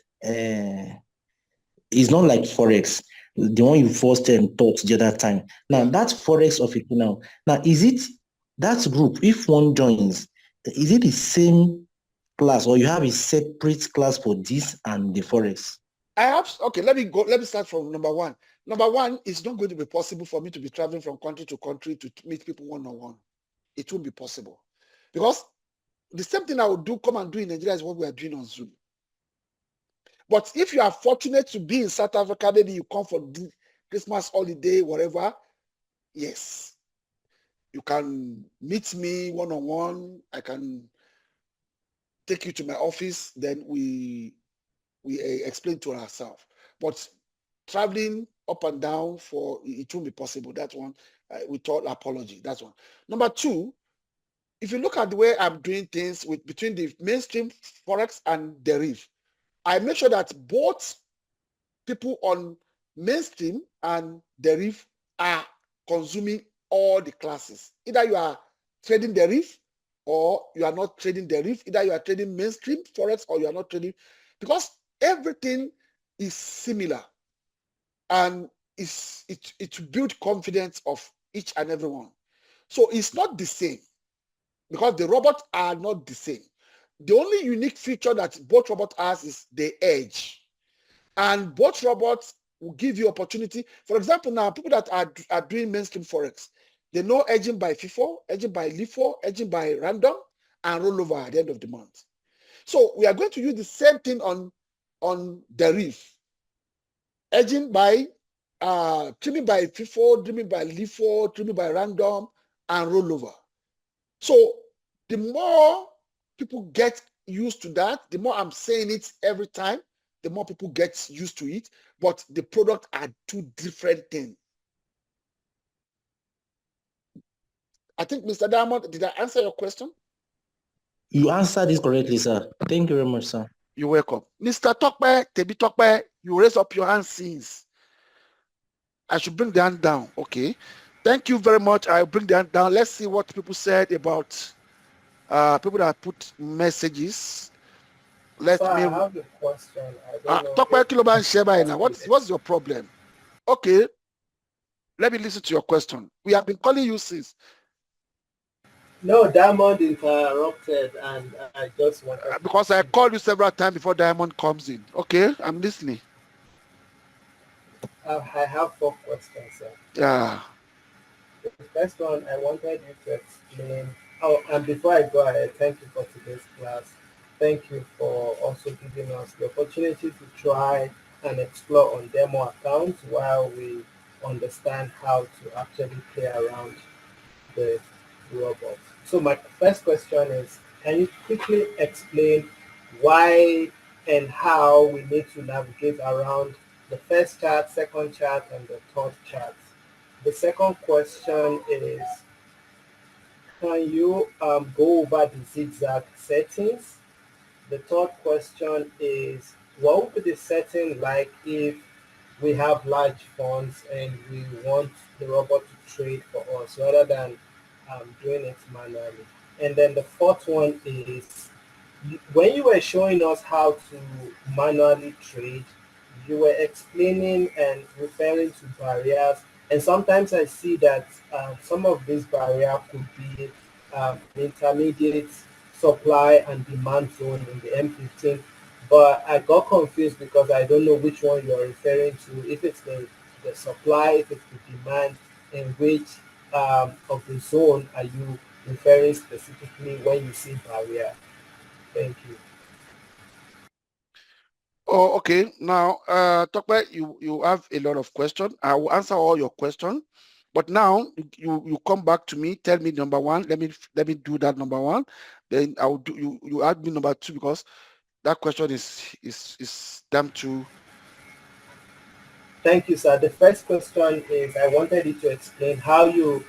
It's not like forex, the one you first taught the other time. Now that forex of it now is it that group? If one joins, is it the same class, or you have a separate class for this and the forex? Okay, let me start from number one. Number one, it's not going to be possible for me to be traveling from country to country to meet people one-on-one. It won't be possible. Because the same thing I would come and do in Nigeria is what we are doing on Zoom. But if you are fortunate to be in South Africa, maybe you come for Christmas holiday, whatever, yes. You can meet me one-on-one. I can take you to my office, then we explain to ourselves. But traveling up and down it won't be possible. That one, with all apology, that's one. Number two, if you look at the way I'm doing things between the mainstream forex and deriv, I make sure that both people on mainstream and deriv are consuming all the classes. Either you are trading deriv or you are not trading deriv. Either you are trading mainstream forex or you are not trading, because everything is similar, and it builds confidence of each and every one. So it's not the same, because the robots are not the same. The only unique feature that both robots has is the edge, and both robots will give you opportunity. For example, now people that are doing mainstream forex, they know edging by FIFO, edging by LIFO, edging by random, and rollover at the end of the month. So we are going to use the same thing on deriv, edging by trimming by FIFO, trimming by LIFO, trimming by random, and rollover. So the more people get used to that, the more I'm saying it every time, the more people get used to it. But the product are two different things. I think, Mr. Diamond, did I answer your question? You answered this correctly, sir. Thank you very much, sir. You're welcome. Mr. Tokpe, Tebi Tokpe, you raise up your hand since. I should bring the hand down. Okay. Thank you very much. I'll bring the hand down. Let's see what people said about people that put messages. Let me. I have a question. I don't know Tokpe Kiloban Sheba now. What's your problem? Okay. let me listen to your question. We have been calling you since. No, Diamond interrupted, and I just wanted Because I called you several times before Diamond comes in. Okay, I'm listening. I have 4 questions, sir. Yeah. The first one, I wanted you to explain. Oh, and before I go ahead, thank you for today's class. Thank you for also giving us the opportunity to try and explore on demo accounts while we understand how to actually play around the robot. So my first question is, can you quickly explain why and how we need to navigate around the first chart, second chart, and the third chart? The second question is, can you go over the zigzag settings? The third question is, what would be the setting like if we have large funds and we want the robot to trade for us rather than doing it manually? And then the fourth one is, when you were showing us how to manually trade, you were explaining and referring to barriers. And sometimes I see that some of these barriers could be an intermediate supply and demand zone in the M15. But I got confused because I don't know which one you're referring to, if it's the supply, if it's the demand, and which of the zone are you referring specifically when you see barrier. Thank you. Oh, okay. Now, Tokwe, you have a lot of questions. I will answer all your questions. But now you come back to me, tell me number one. Let me do that number one. Then I will do you add me number two because that question is damn too. Thank you, sir. The first question is, I wanted you to explain how you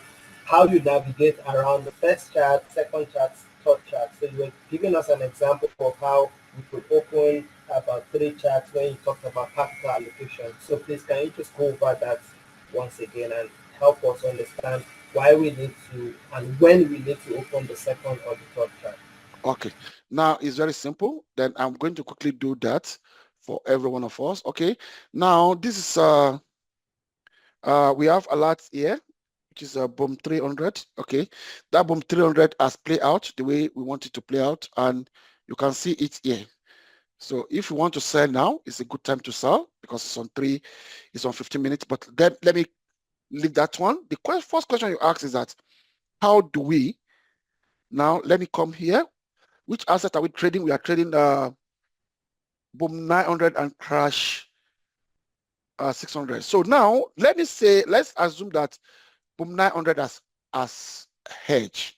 navigate around the first chart, second chart, third chart. So you were giving us an example of how we could open about 3 charts when you talked about capital allocation. So please, can you just go over that once again and help us understand why we need to and when we need to open the second or the third chart? Okay. Now it's very simple. Then I'm going to quickly do that for every one of us. Okay. Now this is we have a lot here, which is a boom 300. Okay, that boom 300 has played out the way we want it to play out, and you can see it here. So if you want to sell now, it's a good time to sell because it's on 15 minutes. But then let me leave that one. The first question you ask is that how do we now? Let me come here. Which asset are we trading? We are trading boom 900 and crash 600. So now let's assume that boom 900 as hedge.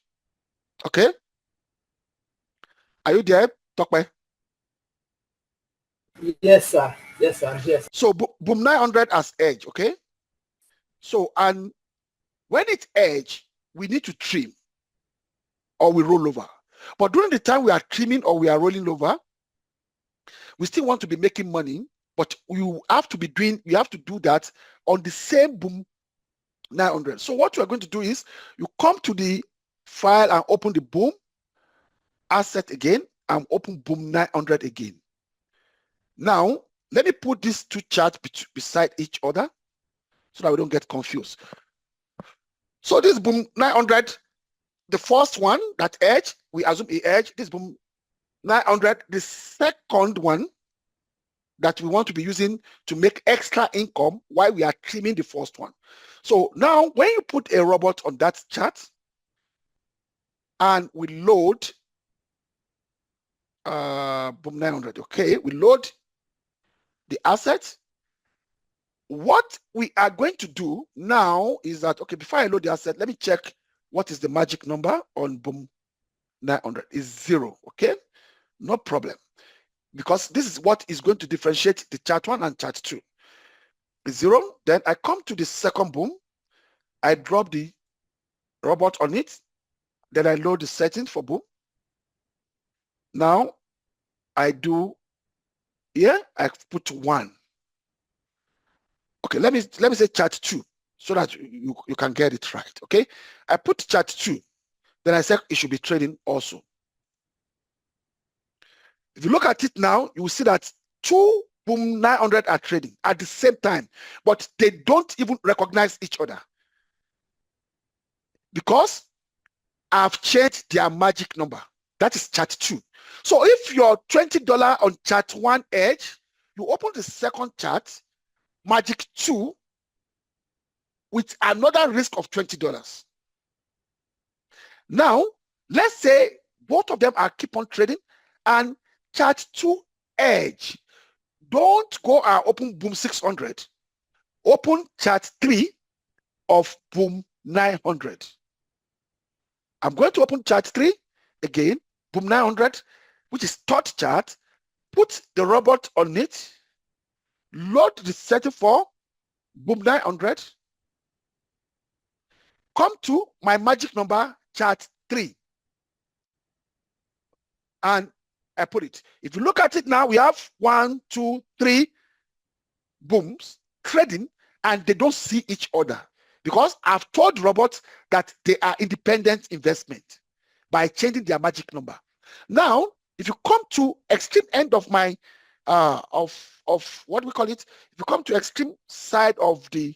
Okay, are you there, Tokwe? Yes, sir. Yes, sir. Yes. So boom 900 as edge. Okay, so and when it's edge, we need to trim or we roll over. But during the time we are trimming or we are rolling over, we still want to be making money, but you have to do that on the same boom 900. So what you are going to do is you come to the file and open the boom asset again and open boom 900 again. Now let me put these two charts beside each other so that we don't get confused. So this boom 900, the first one, that edge, we assume a edge. This boom 900, the second one that we want to be using to make extra income while we are trimming the first one. So now when you put a robot on that chart and we load boom 900, okay, we load the asset. What we are going to do now is that, okay, before I load the asset, let me check what is the magic number on boom 900 is 0, okay? No problem. Because this is what is going to differentiate the chart 1 and chart 2. 0, then I come to the second boom, I drop the robot on it, then I load the settings for boom. Now I do here, I put 1. Okay, let me say chart 2 so that you can get it right. Okay, I put chart 2, then I said it should be trading also. If you look at it now, you will see that 2 boom 900 are trading at the same time, but they don't even recognize each other because I've changed their magic number. That is chart 2. So if you're $20 on chart 1 edge, you open the second chart, magic 2, with another risk of $20. Now, let's say both of them are keep on trading and chart 2 edge. Don't go and open boom 600. Open chart 3 of boom 900. I'm going to open chart 3 again, boom 900, which is third chart. Put the robot on it. Load the 34, boom 900. Come to my magic number, chart 3. And I put it. If you look at it now, we have 1, 2, 3 booms trading, and they don't see each other because I've told robots that they are independent investment by changing their magic number. Now, if you come to extreme end of my of what we call it, if you come to extreme side of the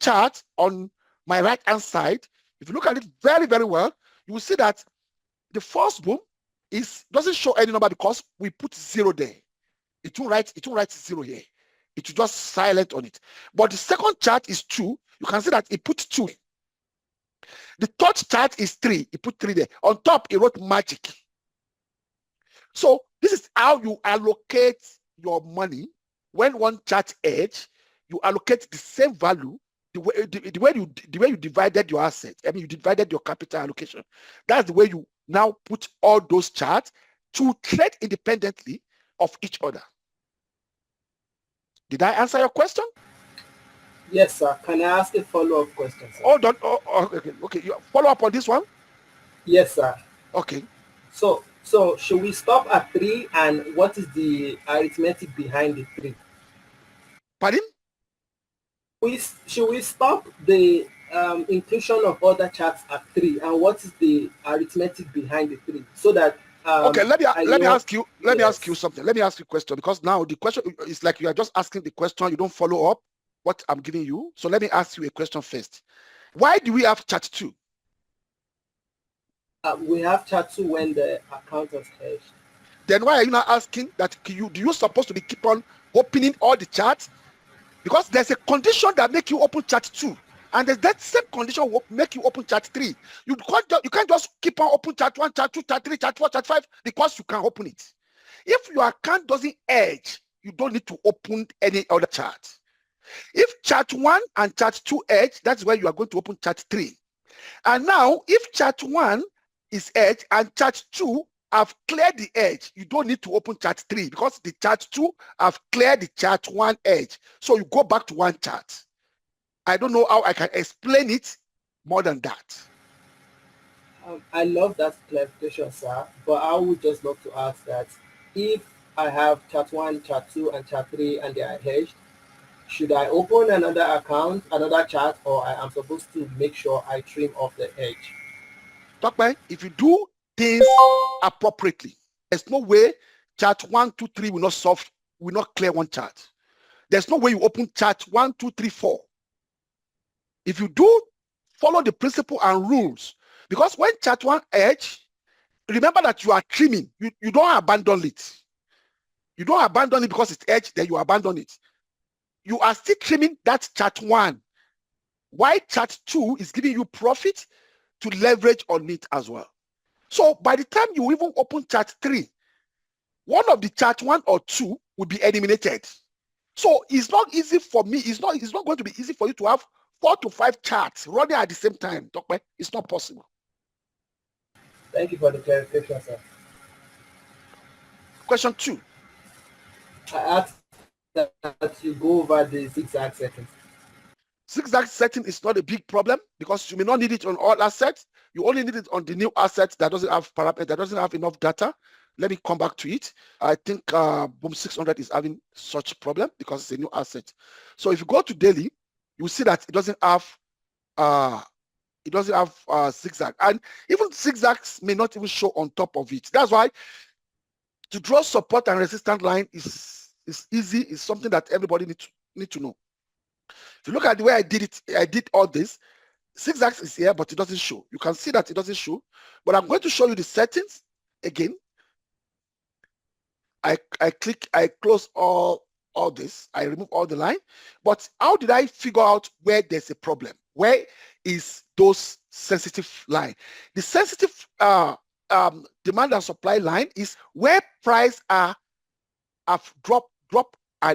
chart on my right hand side, if you look at it very, very well, you will see that the first boom doesn't show any number because we put 0 there. It won't write 0 here. It will just silent on it. But the second chart is 2. You can see that it put 2. The third chart is 3. It put 3 there. On top, it wrote magic. So this is how you allocate your money. When one chart edge, you allocate the same value the way you divided your assets. I mean, you divided your capital allocation. That's the way you now put all those charts to trade independently of each other. Did I answer your question? Yes, sir. Can I ask a follow-up question, sir? Hold on. Okay. You follow up on this one? Yes, sir. Okay. So should we stop at 3, and what is the arithmetic behind the 3? Pardon? Should we stop the inclusion of other charts at 3, and what is the arithmetic behind the 3, so that okay, let me ask you something. Let me ask you a question, because now the question is like you are just asking the question, you don't follow up what I'm giving you. So let me ask you a question first. Why do we have chart 2? We have chart 2 when the account is hedged. Then why are you not asking that do you supposed to be keep on opening all the charts? Because there's a condition that make you open chart 2, and there's that same condition will make you open chart 3. You can't just keep on open chart 1, chart 2, chart 3, chart 4, chart 5 because you can open it. If your account doesn't edge, you don't need to open any other chart. If chart 1 and chart 2 edge, that's where you are going to open chart 3. And now, if chart 1 is edge and chart 2 have cleared the edge, you don't need to open chart 3 because the chart 2 have cleared the chart 1 edge. So you go back to one chart. I don't know how I can explain it more than that. I love that clarification, sir, but I would just love to ask that if I have chart 1, chart 2, and chart 3 and they are hedged, should I open another account, another chart, or I am supposed to make sure I trim off the edge? Talkman, if you do things appropriately, there's no way chart 1, 2, 3 will not clear one chart. There's no way you open chart 1, 2, 3, 4. If you do follow the principle and rules, because when chart 1 edge, remember that you are trimming. You don't abandon it. You don't abandon it because it's edge, then you abandon it. You are still trimming that chart 1. Why chart 2 is giving you profit to leverage on it as well. So by the time you even open chart 3, one of the chart 1 or 2 will be eliminated. So it's not easy for me. It's not going to be easy for you to have 4 to 5 charts running at the same time. It's not possible. Thank you for the clarification, sir. Question 2. I asked that you go over the zigzag settings. Zigzag setting is not a big problem because you may not need it on all assets. You only need it on the new assets that doesn't have parameters, that doesn't have enough data. Let me come back to it. I think Boom 600 is having such problem because it's a new asset. So if you go to daily, you will see that it doesn't have zigzag, and even zigzags may not even show on top of it. That's why to draw support and resistance line is It's easy. It's something that everybody need to know. If you look at the way I did it, I did all this. Zigzags is here, but it doesn't show. You can see that it doesn't show. But I'm going to show you the settings again. I close all this. I remove all the line. But how did I figure out where there's a problem? Where is those sensitive line? The sensitive demand and supply line is where price have drop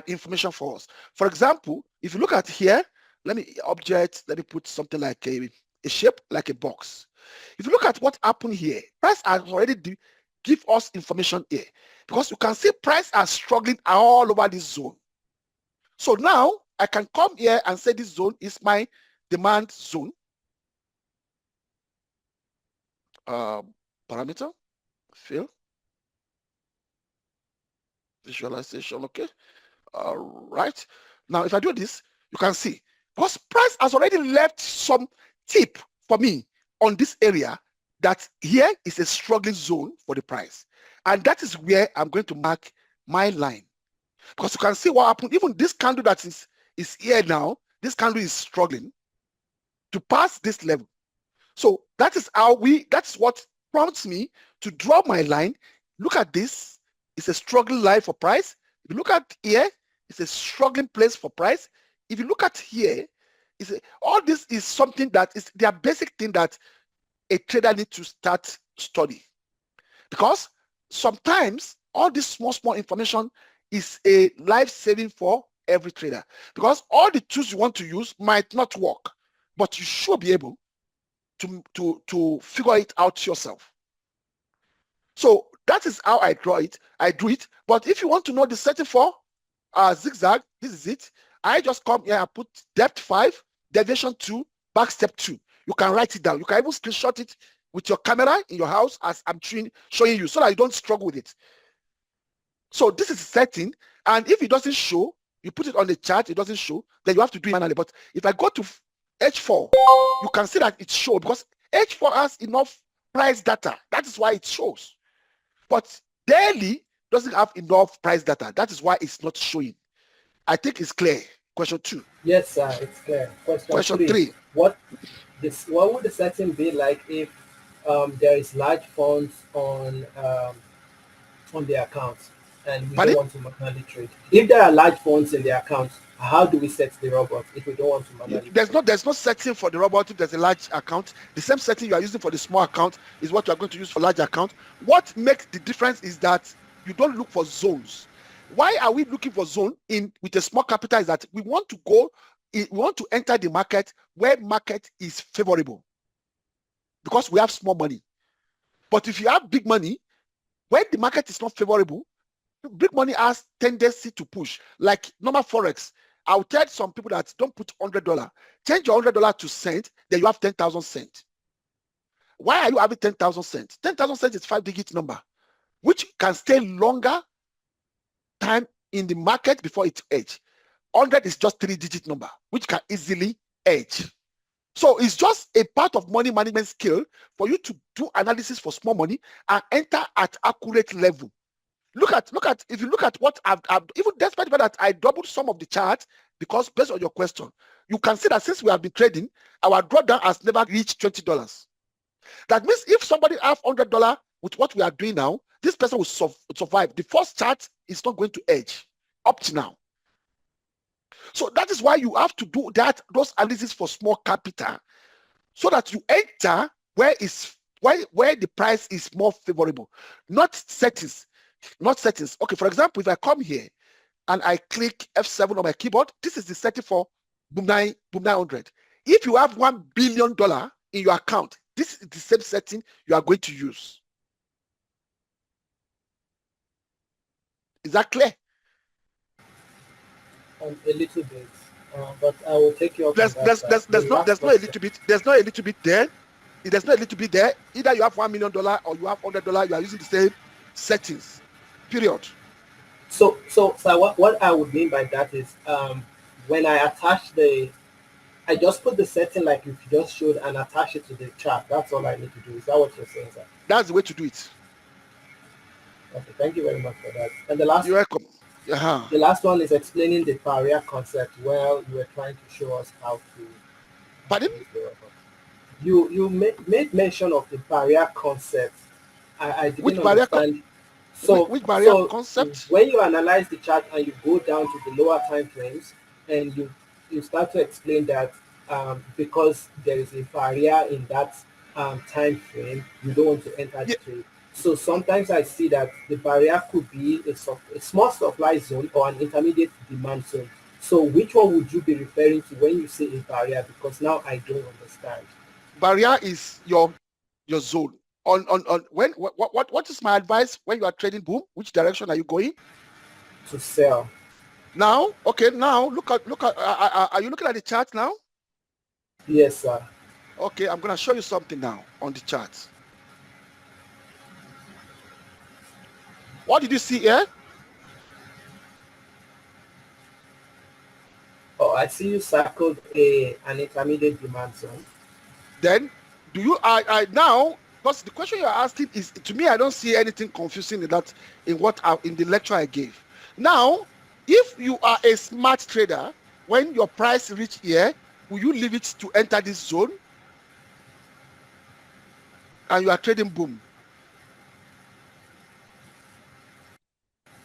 information for us. For example, if you look at here, let me put something like a shape, like a box. If you look at what happened here, price has already give us information here, because you can see price are struggling all over this zone. So now I can come here and say this zone is my demand zone. Parameter, fill, visualization, okay. All right. Now, if I do this, you can see, because price has already left some tip for me on this area, that here is a struggling zone for the price. And that is where I'm going to mark my line. Because you can see what happened. Even this candle that is here now, this candle is struggling to pass this level. So that is that's what prompts me to draw my line. Look at this. It's a struggling line for price. If you look at here, it's a struggling place for price. If you look at here, all this is something that is their basic thing that a trader needs to start studying. Because sometimes all this small information is a life saving for every trader. Because all the tools you want to use might not work, but you should be able to figure it out yourself. So that is how I draw it. I do it. But if you want to know the setting for zigzag, this is it. I just come here and put depth 5, deviation 2, back step 2. You can write it down. You can even screenshot it with your camera in your house as I'm showing you, so that you don't struggle with it. So this is setting, and if it doesn't show, you put it on the chart, it doesn't show, then you have to do it manually. But if I go to H4, you can see that it shows, because H4 has enough price data. That is why it shows. But daily doesn't have enough price data. That is why it's not showing. I think it's clear. Question 2. Yes, sir, it's clear. Question 3. What would the setting be like if there is large funds on the accounts and we Pardon? don't want to manually trade? If there are large funds in the accounts, how do we set the robot if we don't want to manually trade? There's no setting for the robot if there's a large account. The same setting you are using for the small account is what you are going to use for large account. What makes the difference is that you don't look for zones. Why are we looking for zone with a small capital? Is that we want to enter the market where market is favorable, because we have small money. But if you have big money, when the market is not favorable, big money has tendency to push. Like normal forex, I'll tell some people that don't put $100. Change your $100 to cent, then you have 10,000 cents. Why are you having 10,000 cents? 10,000 cents is 5-digit number, which can stay longer time in the market before it edge. 100 is just 3-digit number, which can easily edge. So it's just a part of money management skill for you to do analysis for small money and enter at accurate level. If you look at what I've even despite the fact that I doubled some of the charts, because based on your question, you can see that since we have been trading, our drawdown has never reached $20. That means if somebody have $100 with what we are doing now, this person will survive. The first chart is not going to edge up to now. So that is why you have to do those analysis for small capital, so that you enter where the price is more favorable, not settings. Okay, for example, if I come here and I click F7 on my keyboard, this is the setting for Boom 900. If you have $1 billion in your account, this is the same setting you are going to use. Is that clear? A little bit, but I will take you up on that. There's not a little bit. There's not a little bit there. There's not a little bit there. Either you have $1 million or you have $100. You are using the same settings. Period. So what I would mean by that is when I attach I just put the setting like you just showed and attach it to the chart. That's all I need to do. Is that what you're saying, sir? That's the way to do it. Okay, thank you very much for that. And the last, you're welcome. Uh-huh. The last one is explaining the barrier concept. Well, you were trying to show us how to Pardon? use the robot. You made mention of the barrier concept. I Which didn't barrier? understand. So Which barrier so concept? when you analyze the chart and you go down to the lower time frames and you start to explain that because there is a barrier in that time frame, you don't want to enter the Yeah, trade. So sometimes I see that the barrier could be a small supply zone or an intermediate demand zone. So which one would you be referring to when you say a barrier? Because now I don't understand. barrier is your zone. On when what is my advice when you are trading boom? Which direction are you going? To sell. Now, okay, now look at are you looking at the chart now? Yes, sir. Okay, I'm gonna show you something now on the chart. What did you see here? Oh, I see you circled an intermediate demand zone. Then do you I now, because the question you're asking is, to me, I don't see anything confusing in that, in the lecture I gave. Now, if you are a smart trader, when your price reach here, will you leave it to enter this zone and you are trading boom?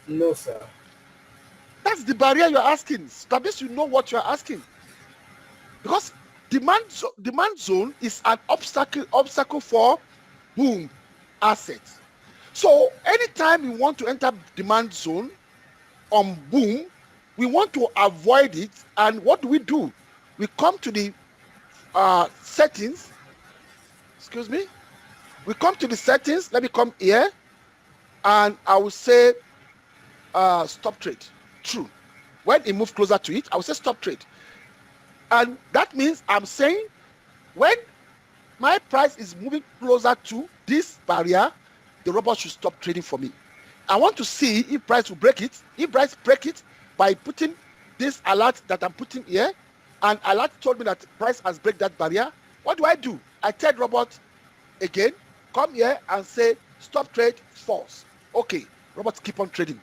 No, sir. That's the barrier you're asking. That means you know what you're asking. Because demand zone is an obstacle for boom assets. So anytime you want to enter demand zone on boom, we want to avoid it. And what do? We come to the settings. Excuse me. We come to the settings. Let me come here, and I will say stop trade. True. When it moves closer to it, I will say stop trade. And that means I'm saying when my price is moving closer to this barrier, the robot should stop trading for me. I want to see if price will break it. If price break it by putting this alert that I'm putting here, and alert told me that price has break that barrier, what do? I tell robot again, come here and say stop trade false. Okay, robots keep on trading.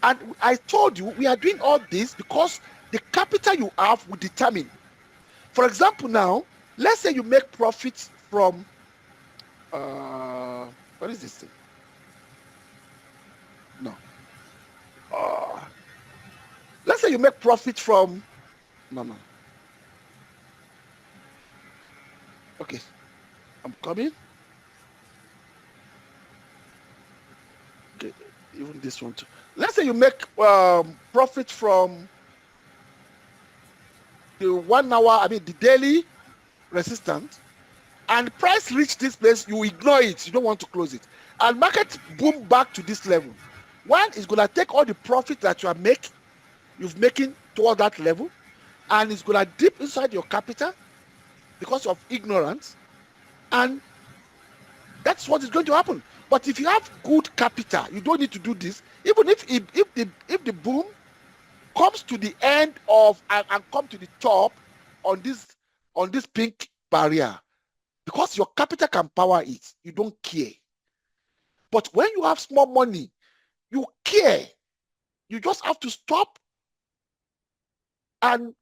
And I told you we are doing all this because the capital you have will determine. For example, now, let's say you make profits from what is this thing? No. Let's say you make profit from no. Okay, I'm coming. Okay, even this one too. Let's say you make profit from the 1 hour, I mean the daily resistance, and price reach this place, you ignore it. You don't want to close it. And market boom back to this level. One is gonna take all the profit that you've making toward that level, and it's gonna dip inside your capital because of ignorance, and that's what is going to happen. But if you have good capital, you don't need to do this. Even if the boom comes to the end of and come to the top on this pink barrier, because your capital can power it, you don't care. But when you have small money, you care. You just have to stop and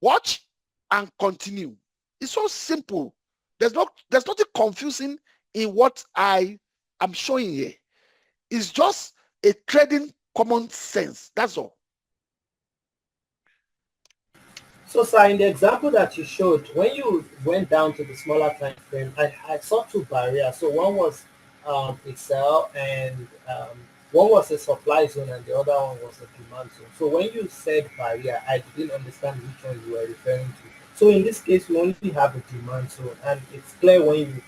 watch and continue. It's so simple. There's nothing confusing in what I am showing here. It's just a trading common sense. That's all. So, sir, in the example that you showed, when you went down to the smaller time frame, I saw two barriers. So one was a sell and one was a supply zone and the other one was a demand zone. So when you said barrier, I didn't understand which one you were referring to. So in this case, we only have a demand zone, and it's clear when you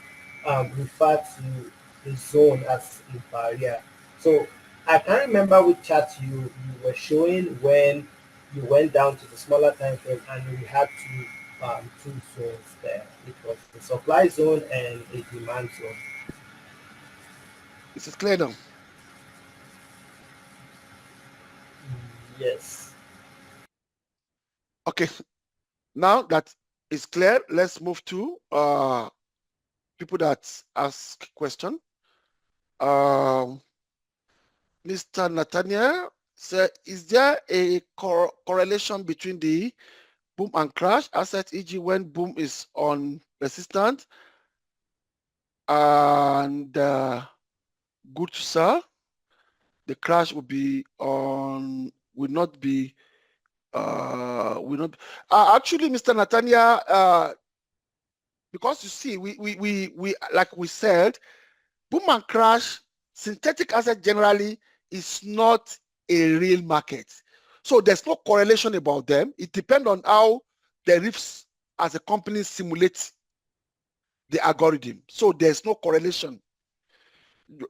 refer to the zone as a barrier. So I can't remember which chart you were showing when you went down to the smaller time frame and we had two zones there. It was the supply zone and a demand zone. This is clear now. Yes. Okay. Now that is clear, let's move to people that ask question. Mr. Nathaniel So is there a correlation between the boom and crash asset, e.g. when boom is on resistant and good to sell, the crash will be on, will not be, actually, Mr. Natania, because you see, we like we said, boom and crash, synthetic asset generally is not a real market. So there's no correlation about them. It depends on how the risks as a company simulate the algorithm. So there's no correlation.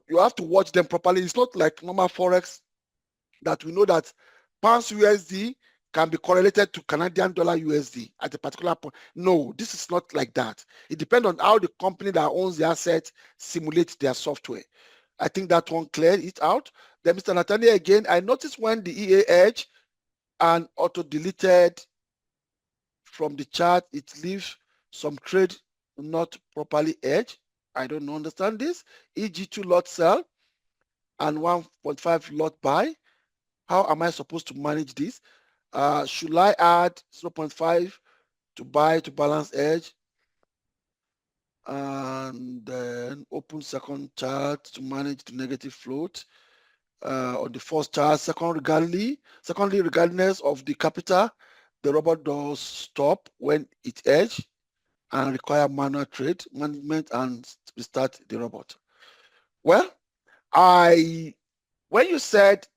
You have to watch them properly. It's not like normal Forex that we know that pounds USD can be correlated to Canadian dollar USD at a particular point. No, this is not like that. It depends on how the company that owns the asset simulates their software. I think that one cleared it out. Then Mr. Nathaniel again, I noticed when the EA edge and auto deleted from the chart, it leaves some trade not properly edged. I don't understand this. E.g. 2 lot sell and 1.5 lot buy. How am I supposed to manage this? Should I add 0.5 to buy to balance edge? And then open second chart to manage the negative float. On the first chart, secondly, regardless of the capital, the robot does stop when it edge and require manual trade management and restart the robot. Well, when you said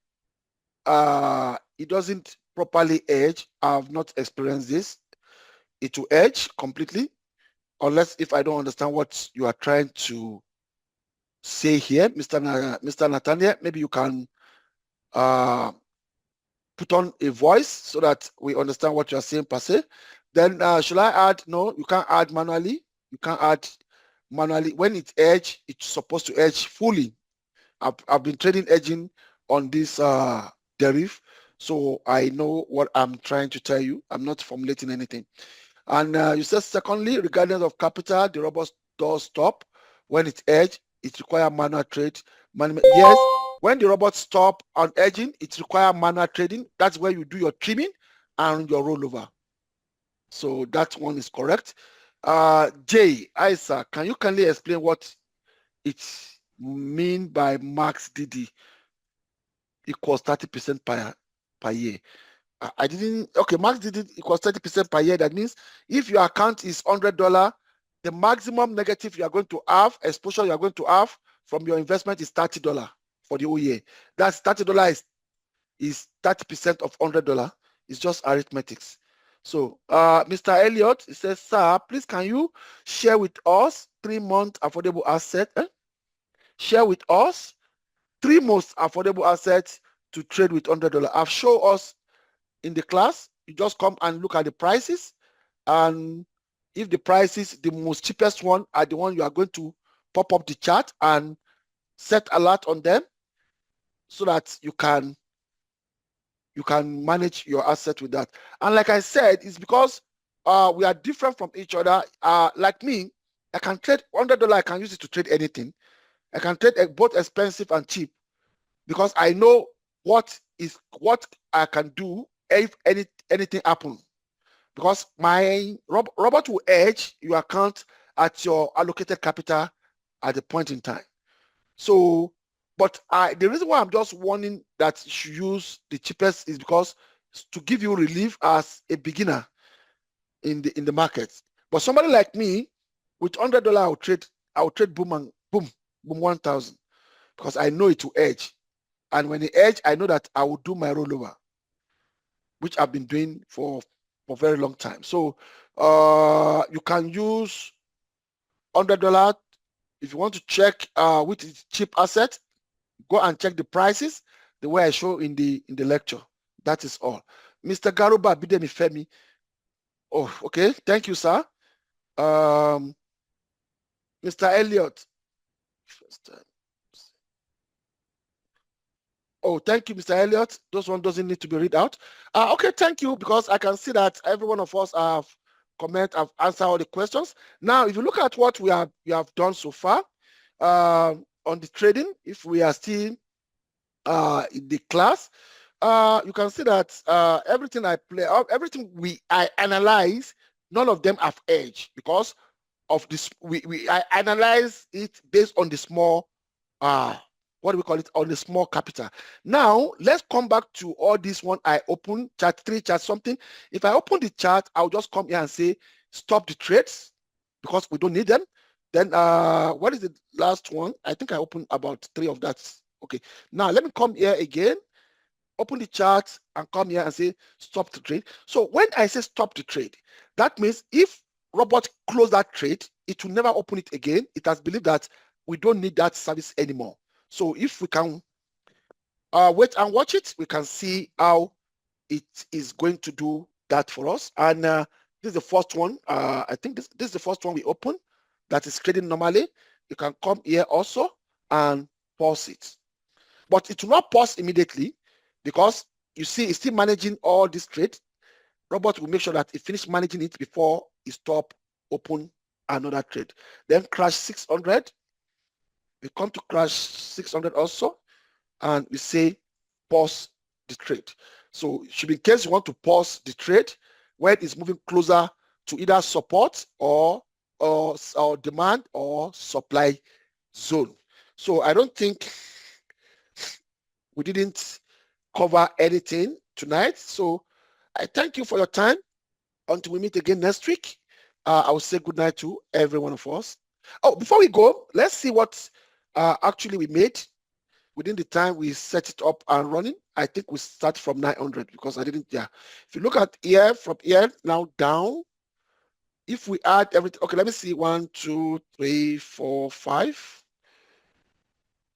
it doesn't properly edge, I've not experienced this. It will edge completely, unless if I don't understand what you are trying to say here, Mr. Nathaniel, maybe you can put on a voice so that we understand what you are saying per se. Then should I add? No, you can't add manually. You can't add manually. When it edge, it's supposed to edge fully. I've been trading edging on this derivative, so I know what I'm trying to tell you. I'm not formulating anything. And you said secondly, regardless of capital, the robot does stop. When it's edge, it requires manual trade. Yes, when the robot stop on edging, it requires manual trading. That's where you do your trimming and your rollover. So that one is correct. Jay, Isa, can you kindly explain what it mean by max DD equals 30% per year? I didn't, okay, max DD equals 30% per year. That means if your account is $100, the maximum negative you are going to have, exposure you are going to have from your investment is $30 for the whole year. That's $30 is 30% of $100. It's just arithmetics. So, Mr. Elliott, he says, sir, please can you share with us 3-month affordable asset? Share with us 3 most affordable assets to trade with $100. I've shown us in the class. You just come and look at the prices, and if the prices, the most cheapest one are the one you are going to pop up the chart and set alert on them so that you can manage your asset with that. And like I said, it's because we are different from each other. Like me, I can trade $100. I can use it to trade anything. I can trade both expensive and cheap because I know what I can do if anything happens. Because my robot will edge your account at your allocated capital at the point in time. So, but the reason why I'm just warning that you should use the cheapest is because to give you relief as a beginner in the market. But somebody like me, with $100, I'll trade boom 1,000 because I know it will edge. And when it edge, I know that I will do my rollover, which I've been doing for a very long time. So you can use $100 if you want to check which is cheap asset. Go and check the prices the way I show in the lecture. That is all. Mr. Garuba Bidemi Femi. Oh, okay. Thank you, sir. Mr. Elliott. Oh, thank you, Mr. Elliott. Those one doesn't need to be read out. Okay, thank you, because I can see that every one of us have answered all the questions. Now, if you look at what we have done so far on the trading, if we are still in the class, you can see that everything I play, everything I analyze, none of them have edge because of this. I analyze it based on the small, what do we call it, on the small capital. Now let's come back to all this one. I open chart 3, chart something. If I open the chart, I'll just come here and say stop the trades because we don't need them. Then what is the last one? I think I opened about 3 of that. Okay, now let me come here again, open the chart and come here and say stop the trade. So when I say stop the trade, that means if robot close that trade, it will never open it again. It has believed that we don't need that service anymore. So if we can wait and watch it, we can see how it is going to do that for us. And this is the first one. I think this is the first one we open that is trading normally. You can come here also and pause it. But it will not pause immediately because you see it's still managing all this trade. Robot will make sure that it finish managing it before it stop open another trade. Then crash 600. We come to crash 600 also, and we say pause the trade. So should be in case you want to pause the trade when it's moving closer to either support or demand or supply zone. So I don't think we didn't cover anything tonight. So I thank you for your time. Until we meet again next week, I will say good night to every one of us. Oh, before we go, let's see what actually we made within the time we set it up and running. I think we start from 900 because I didn't, yeah. If you look at here, from here now down, if we add everything, okay, let me see, 1, 2, 3, 4, 5.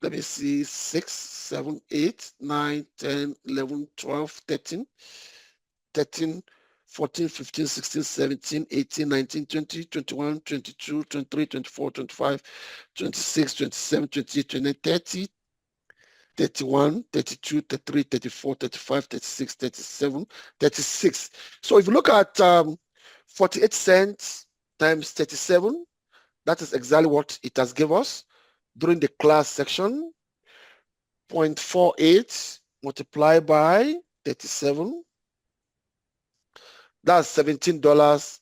Let me see, 6, 7, 8, 9, 10, 11, 12, 13, 14, 15, 16, 17, 18, 19, 20, 21, 22, 23, 24, 25, 26, 27, 28, 29, 30, 31, 32, 33, 34, 35, 36, 37, 36. So if you look at 48 cents times 37, that is exactly what it has given us during the class section. 0.48 multiplied by 37. That's $17.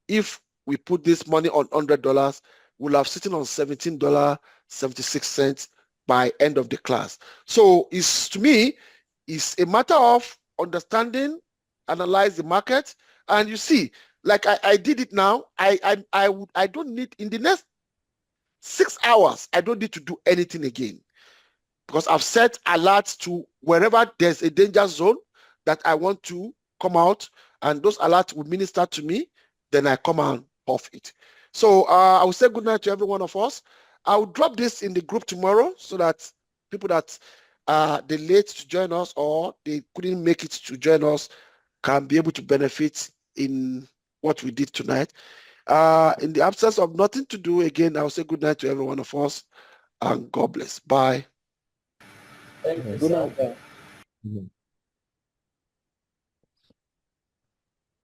If we put this money on $100, we'll have sitting on $17.76 by end of the class. So it's, to me, it's a matter of understanding, analyze the market, and you see, like I did it now. I don't need, in the next 6 hours, I don't need to do anything again because I've set alerts to wherever there's a danger zone that I want to come out, and those alerts will minister to me. Then I come and off it. So I will say good night to every one of us. I will drop this in the group tomorrow so that people that they late to join us or they couldn't make it to join us can be able to benefit in what we did tonight. In the absence of nothing to do, again, I will say good night to every one of us and God bless. Bye. Thank you, Good sir. night.